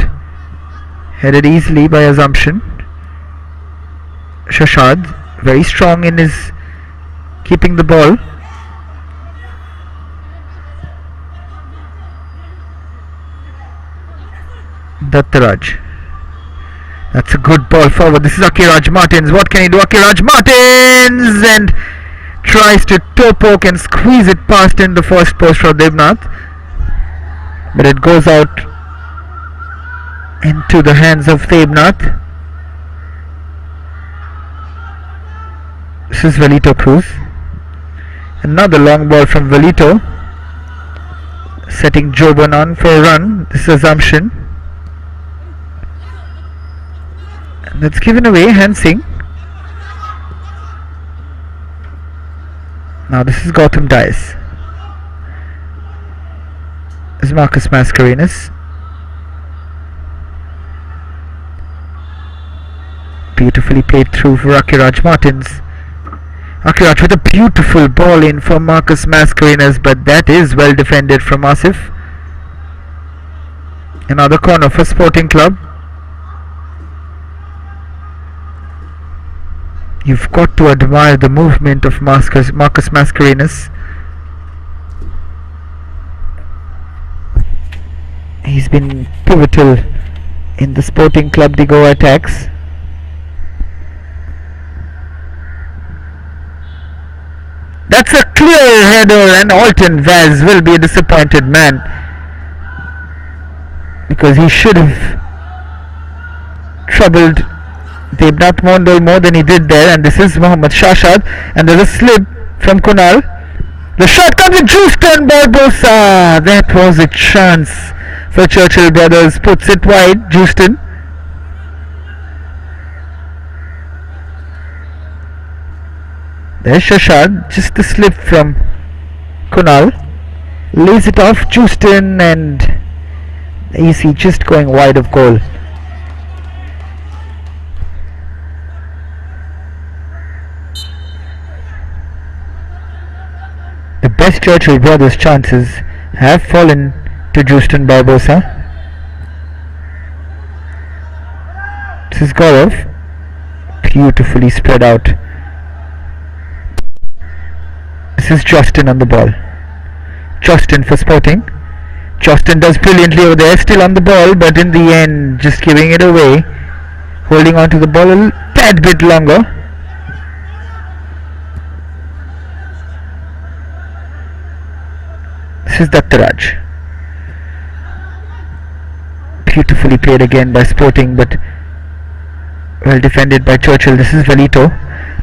headed easily by Assumption. Shashad very strong in his keeping the ball. Dattaraj. That's a good ball forward. This is Akiraj Martins. What can he do? Akiraj Martins and tries to toe poke and squeeze it past in the first post for Devnath, but it goes out into the hands of Devnath. This is Velito Cruz. Another long ball from Velito, setting Joban on for a run. This is Assumption. And that's given away. Hansing. Now this is Gautam Dias. This is Marcus Mascarenhas. Beautifully played through for Akiraj Martins. Akiraj with a beautiful ball in for Marcus Mascarenhas, but that is well defended from Asif. Another corner for Sporting Club. You've got to admire the movement of Marcus Mascarenhas. He's been pivotal in the Sporting Club de Goa attacks. That's a clear header, and Alton Vaz will be a disappointed man, because he should have troubled Devnath Mondal more than he did there. And this is Mohammad Shashad, and there's a slip from Kunal. The shot comes in, Justin Barbosa. That was a chance for Churchill brothers. Puts it wide, Justin. There's Shashad, just the slip from Kunal. Lays it off Justin, and you see just going wide of goal. The best Churchill brothers' chances have fallen to Justin Barbosa. This is Gaurav, beautifully spread out. This is Justin on the ball. Justin for Sporting. Justin does brilliantly over there, still on the ball, but in the end just giving it away. Holding on to the ball a tad bit longer. This is Dattaraj. Beautifully played again by Sporting, but well defended by Churchill. This is Velito.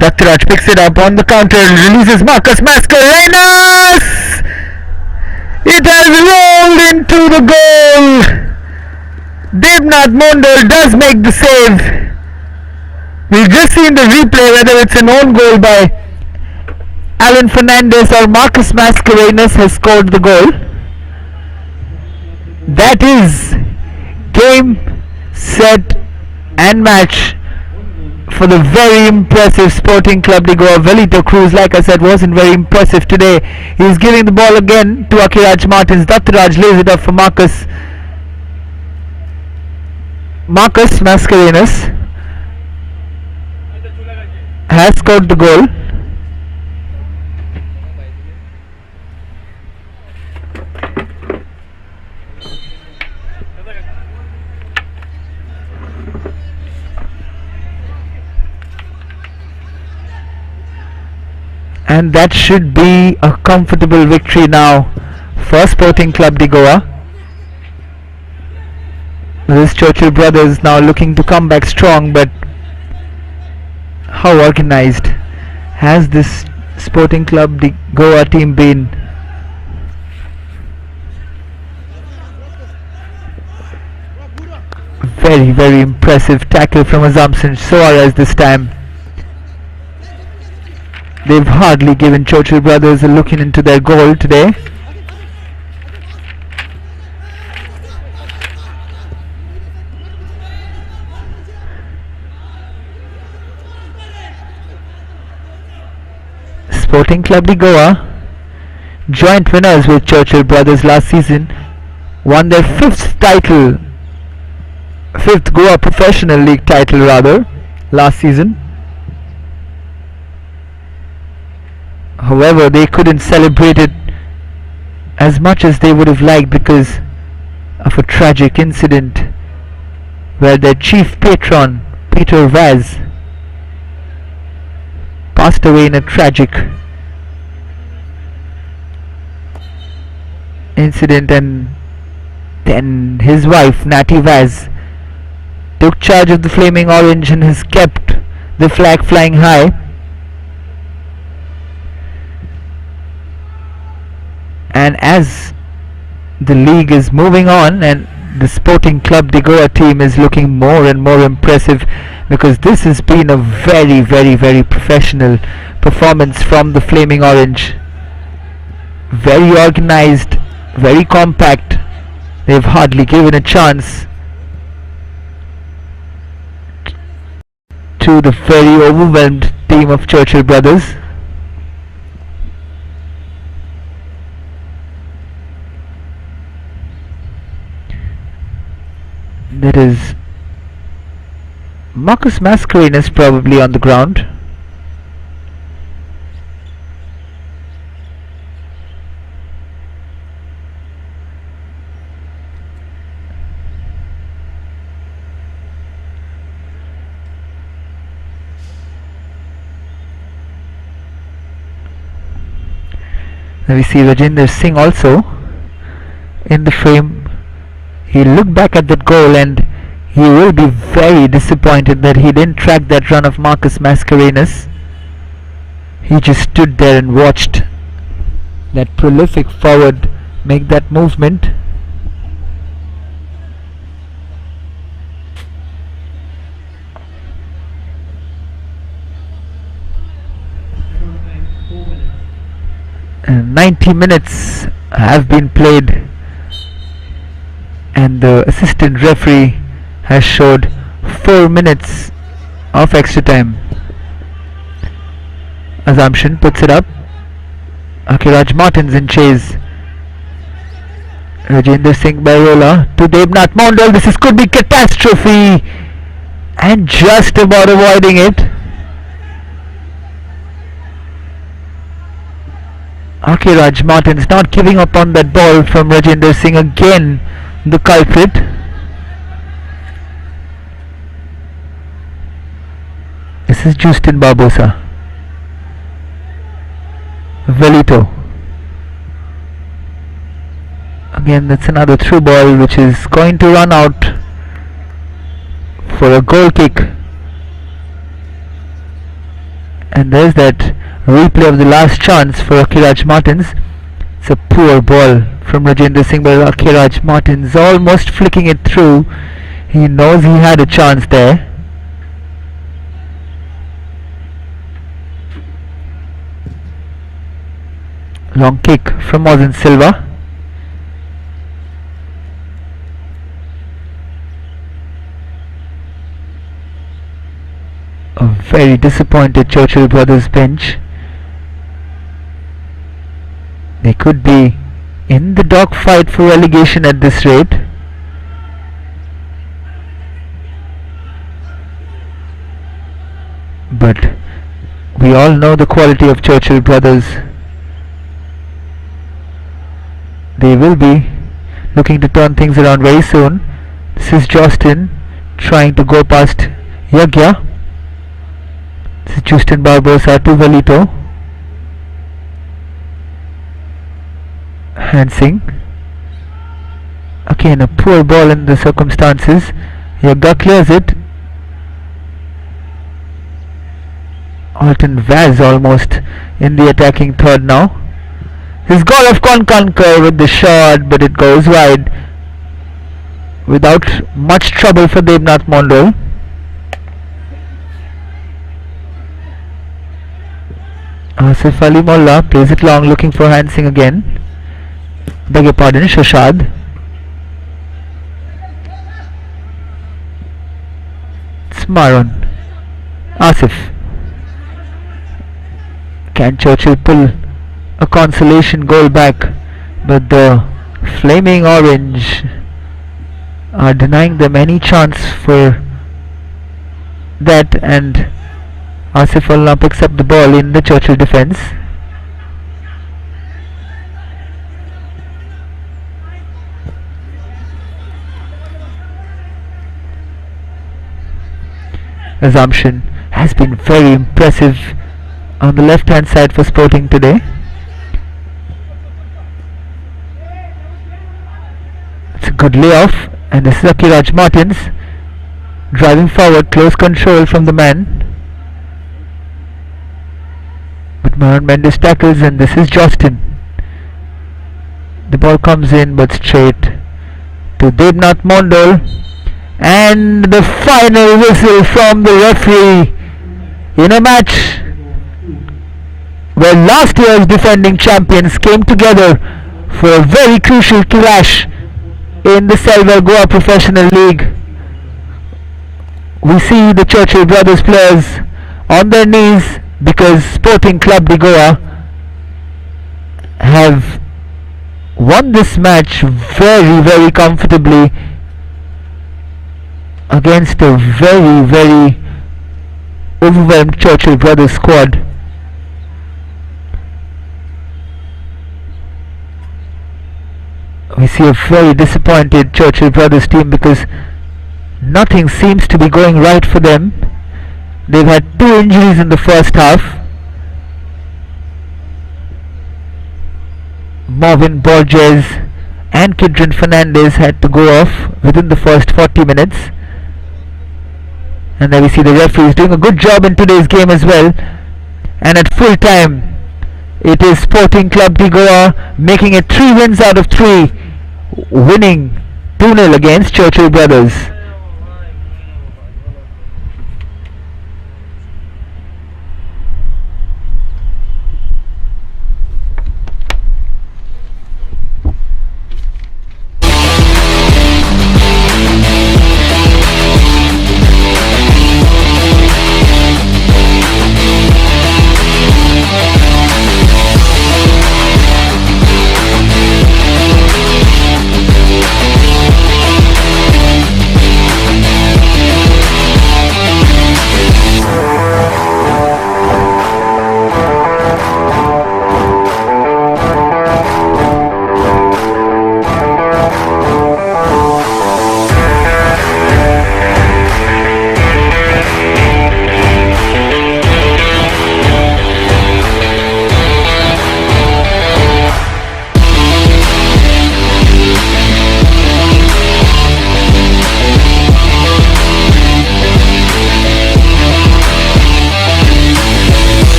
Dattaraj picks it up on the counter and releases Marcus Mascarenhas. It has rolled into the goal. Devnath Mondal does make the save. We've just seen the replay, whether it's an own goal by Alan Fernandez or Marcus Mascarenhas has scored the goal. That is game, set and match for the very impressive Sporting Club de Goa. Velito Cruz, like I said, wasn't very impressive today. He's giving the ball again to Akiraj Martins. Dattaraj lays it off for Marcus Mascarenhas. Has scored the goal. And that should be a comfortable victory now for Sporting Club de Goa. This Churchill brothers now looking to come back strong, but How organized has this Sporting Club the Goa team been? Very, very impressive tackle from Assumption Suarez this time. They've hardly given Churchill brothers a look into their goal today. Sporting Club de Goa, joint winners with Churchill brothers last season, won their fifth Goa Professional League title rather, last season. However, they couldn't celebrate it as much as they would have liked because of a tragic incident where their chief patron, Peter Vaz, passed away in a tragic incident, and then his wife, Natty Vaz, took charge of the Flaming Orange and has kept the flag flying high. And as the league is moving on and the Sporting Club de Goa team is looking more and more impressive, because this has been a very, very, very professional performance from the Flaming Orange. Very organized, very compact. They've hardly given a chance to the very overwhelmed team of Churchill brothers. That is Marcus Mascarenhas probably on the ground. Now we see Rajinder Singh also in the frame. He looked back at that goal and he will be very disappointed that he didn't track that run of Marcus Mascarenhas. He just stood there and watched that prolific forward make that movement. And 90 minutes have been played, and the assistant referee has showed 4 minutes of extra time. Assumption puts it up. Akiraj Martins in chase. Rajinder Singh Bairola to Devnath Mondal. This could be catastrophe, and just about avoiding it. Akiraj Martins not giving up on that ball from Rajinder Singh, again the culprit. This is Justin Barbosa. Velito. Again, that's another through ball which is going to run out for a goal kick. And there's that replay of the last chance for Akiraj Martins. It's a poor ball from Rajinder Singh, but Akiraj Martins almost flicking it through. He knows he had a chance there. Long kick from Mosin Silva. A very disappointed Churchill brothers bench. They could be in the dogfight for relegation at this rate. But we all know the quality of Churchill brothers. They will be looking to turn things around very soon. This is Justin trying to go past Yagya. This is Justin Barbosa to Velito. Hansing. Again, a poor ball in the circumstances. Yagya clears it. Alton Vaz almost in the attacking third now. His goal of Conquer with the shot, but it goes wide without much trouble for Devnath Mondal. Asif Ali Molla plays it long, looking for Hansing again. Beg your pardon, Shashad. It's Maron. Asif. Can Churchill pull a consolation goal back? But the flaming orange are denying them any chance for that, and Asif Allah picks up the ball in the Churchill defence. Assumption has been very impressive on the left hand side for Sporting today. It's a good layoff, and this is Akiraj Martins driving forward, close control from the man. But Maran Mendes tackles, and this is Justin. The ball comes in but straight to Devnath Mondal, and the final whistle from the referee in a match where last year's defending champions came together for a very crucial clash in the Selvar Goa Professional League. We see the Churchill Brothers players on their knees because Sporting Club de Goa have won this match very comfortably against a very overwhelmed Churchill Brothers squad. We see a very disappointed Churchill Brothers team because nothing seems to be going right for them. They've had 2 injuries in the first half. Marvin Borges and Kidron Fernandez had to go off within the first 40 minutes. And then we see the referees doing a good job in today's game as well. And at full time, it is Sporting Club de Goa making it 3 wins out of 3, winning 2-0 against Churchill Brothers.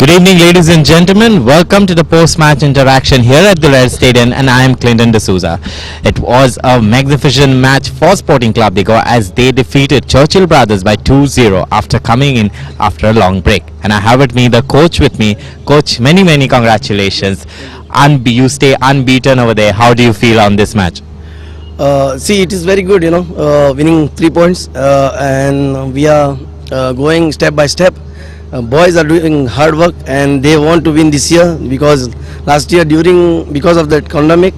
Good evening, ladies and gentlemen. Welcome to the post-match interaction here at the Red Stadium, and I am Clinton D'Souza. It was a magnificent match for Sporting Club de Goa as they defeated Churchill Brothers by 2-0 after coming in after a long break. And I have with me the coach with me. Coach, many congratulations. You stay unbeaten over there. How do you feel on this match? See, it is very good, winning 3 points, and we are going step by step. Boys are doing hard work and they want to win this year because last year because of that pandemic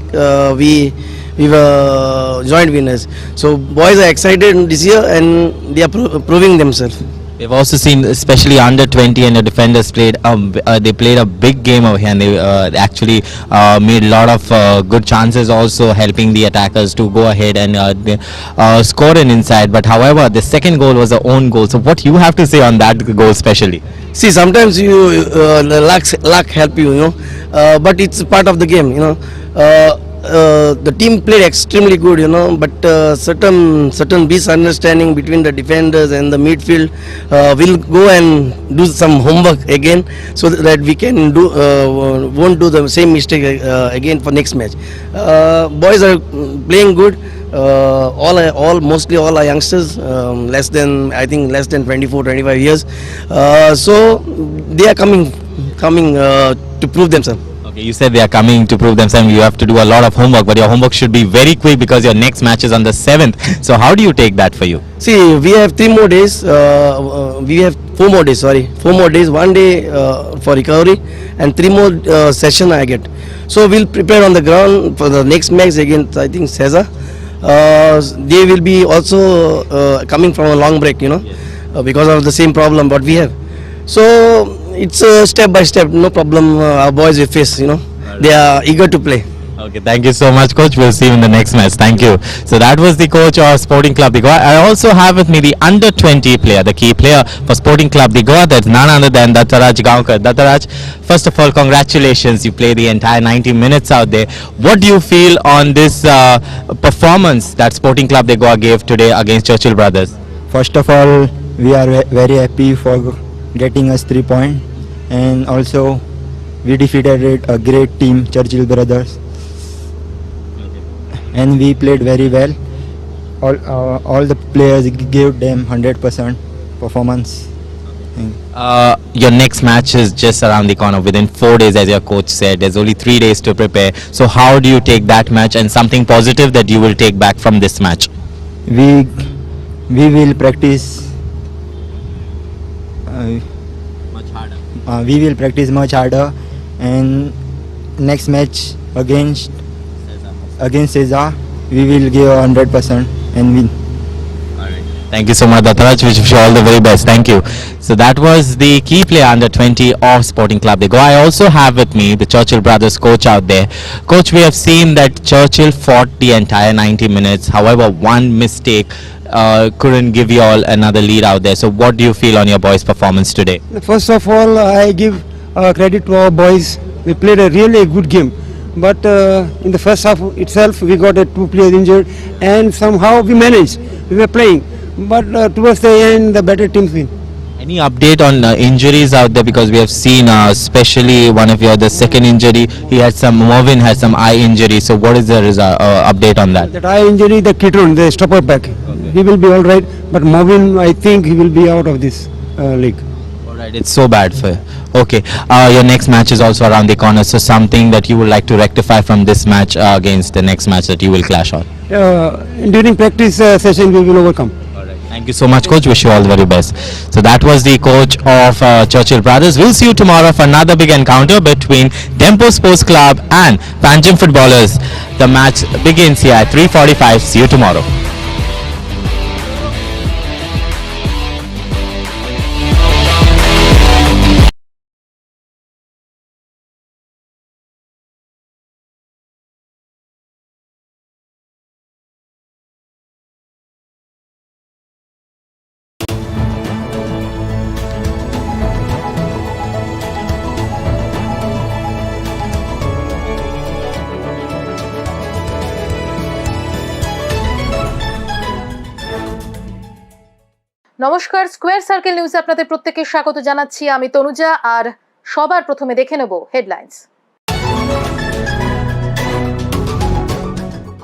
we were joint winners. So boys are excited this year and they are proving themselves. We've also seen, especially under 20, and the defenders played. They played a big game over here, and they actually made a lot of good chances, also helping the attackers to go ahead and score an inside. But however, the second goal was a own goal. So, what you have to say on that goal, especially? See, sometimes luck help you, but it's part of the game, the team played extremely good, but certain misunderstanding between the defenders and the midfield. We'll go and do some homework again so that we can won't do the same mistake again for next match. Boys are playing good. Mostly all are youngsters, less than 24-25 years. So they are coming to prove themselves. Okay, you said they are coming to prove themselves. You have to do a lot of homework, but your homework should be very quick because your next match is on the 7th. So how do you take that for you? See, we have 3 more days. We have 4 more days. 4 more days. 1 day for recovery and 3 more session I get. So we'll prepare on the ground for the next match against, I think, Cesar. They will be also coming from a long break, because of the same problem what we have. So it's step by step, no problem. Our boys will face, they are eager to play. Okay, thank you so much, coach. We'll see you in the next match. Thank you. So that was the coach of Sporting Club de Goa. I also have with me the under 20 player, the key player for Sporting Club de Goa. That's none other than Dattaraj Gaonkar. Dattaraj, first of all, congratulations. You played the entire 90 minutes out there. What do you feel on this performance that Sporting Club de Goa gave today against Churchill Brothers? First of all, we are very happy for getting us 3 points, and also we defeated a great team, Churchill Brothers, and we played very well. All the players gave them 100% performance. Your next match is just around the corner within 4 days, as your coach said. There's only 3 days to prepare. So how do you take that match and something positive that you will take back from this match? We will practice. Much harder. We will practice much harder, and next match against Cesar, we will give 100% and win. Thank you so much, Dattaraj. We wish you all the very best. Thank you. So that was the key player under 20 of Sporting Club de Goa. I also have with me the Churchill Brothers coach out there. Coach, we have seen that Churchill fought the entire 90 minutes. However, one mistake couldn't give you all another lead out there. So what do you feel on your boys' performance today? First of all, I give credit to our boys. We played a really good game. But in the first half itself, we got 2 players injured, and somehow we managed. We were playing. But towards the end, the better teams win. Any update on injuries out there? Because we have seen, especially one of the second injury, Mervyn had some eye injury. So what is the update on that? That eye injury, the Kitron, the stopper back, he will be all right. But Mervyn, I think he will be out of this league. All right, it's so bad for you. Okay, your next match is also around the corner. So something that you would like to rectify from this match against the next match that you will clash on? During practice session, we will overcome. Thank you so much, coach. Wish you all the very best. So that was the coach of Churchill Brothers. We'll see you tomorrow for another big encounter between Dempo Sports Club and Panjim Footballers. The match begins here at 3:45. See you tomorrow. নমস্কার, square circle নিউজে আপনাদের প্রত্যেককে স্বাগত জানাচ্ছি। আমি তনুজা, আর সবার প্রথমে দেখে নেব হেডলাইন্স।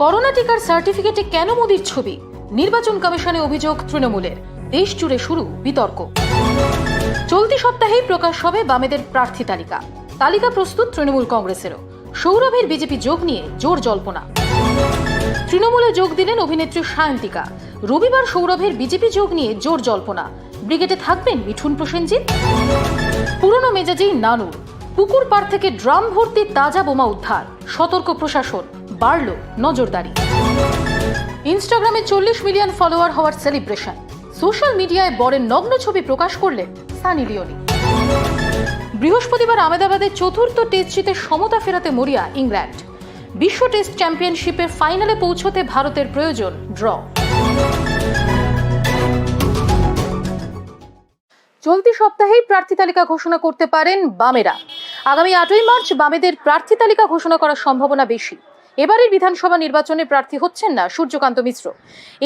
করোনা টিকার সার্টিফিকেটে কেন মোদির ছবি? নির্বাচন কমিশনে অভিযোগ তৃণমূলের। দেশ জুড়ে শুরু বিতর্ক। চলতি সপ্তাহেই প্রকাশ হবে বামেদের প্রার্থী তালিকা। তালিকা প্রস্তুত তৃণমূল কংগ্রেসেরও। সৌরভের বিজেপি যোগ নিয়ে জোর জল্পনা। তৃণমূলে যোগ দিলেন অভিনেত্রী সায়ন্তিকা। রবিবার সৌরভের বিজেপি যোগ নিয়ে জোর জল্পনা। ব্রিগেডে থাকবেন মিঠুন প্রসেনজিৎ। পুরনো মেজাজেই নানুর। পুকুর পাড় থেকে ড্রাম ভর্তি তাজা বোমা উদ্ধার। সতর্ক প্রশাসন, বাড়ল নজরদারি। ইনস্টাগ্রামে 40 মিলিয়ন ফলোয়ার হওয়ার সেলিব্রেশন। সোশ্যাল মিডিয়ায় বরের নগ্ন ছবি প্রকাশ করলেন সানি লিওনি। বৃহস্পতিবার আহমেদাবাদে চতুর্থ টেস্ট জিতে সমতা ফেরাতে মরিয়া ইংল্যান্ড। বিশ্ব টেস্ট চ্যাম্পিয়নশিপের ফাইনালে পৌঁছতে ভারতের প্রয়োজন ড্র। চলতি সপ্তাহেই প্রার্থী তালিকা ঘোষণা করতে পারেন বামেরা। আগামী 8ই মার্চ বামেদের প্রার্থী তালিকা ঘোষণা করার সম্ভাবনা বেশি। এবারের বিধানসভা নির্বাচনে প্রার্থী হচ্ছেন না সূর্যকান্ত মিশ্র।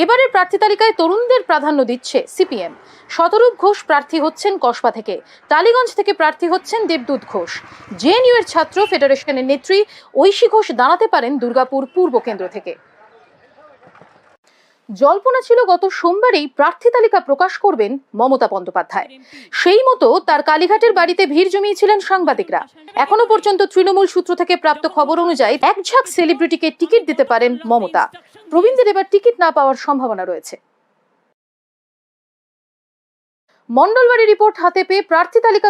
এবারের প্রার্থী তালিকায় তরুণদের প্রাধান্য দিচ্ছে সিপিএম। শতরূপ ঘোষ প্রার্থী হচ্ছেন কসবা থেকে। টালিগঞ্জ থেকে প্রার্থী হচ্ছেন দেবদূত ঘোষ। জেএনইউ এর ছাত্র ফেডারেশনের নেত্রী ঐশী ঘোষ দাঁড়াতে পারেন দুর্গাপুর পূর্ব কেন্দ্র থেকে। জল্পনা ছিল গত সোমবারেই প্রার্থী তালিকা প্রকাশ করবেন মমতা বন্দ্যোপাধ্যায়। সেই মতো তার কালীঘাটের বাড়িতে ভিড় জমিয়েছিলেন সাংবাদিকরা। এখনো পর্যন্ত তৃণমূল সূত্র থেকে প্রাপ্ত খবর অনুযায়ী এক ঝাঁক সেলিব্রিটিকে টিকিট দিতে পারেন মমতা। প্রবীণদের এবার টিকিট না পাওয়ার সম্ভাবনা রয়েছে। মণ্ডলবাড়ি রিপোর্ট হাতে পেয়ে প্রার্থী তালিকা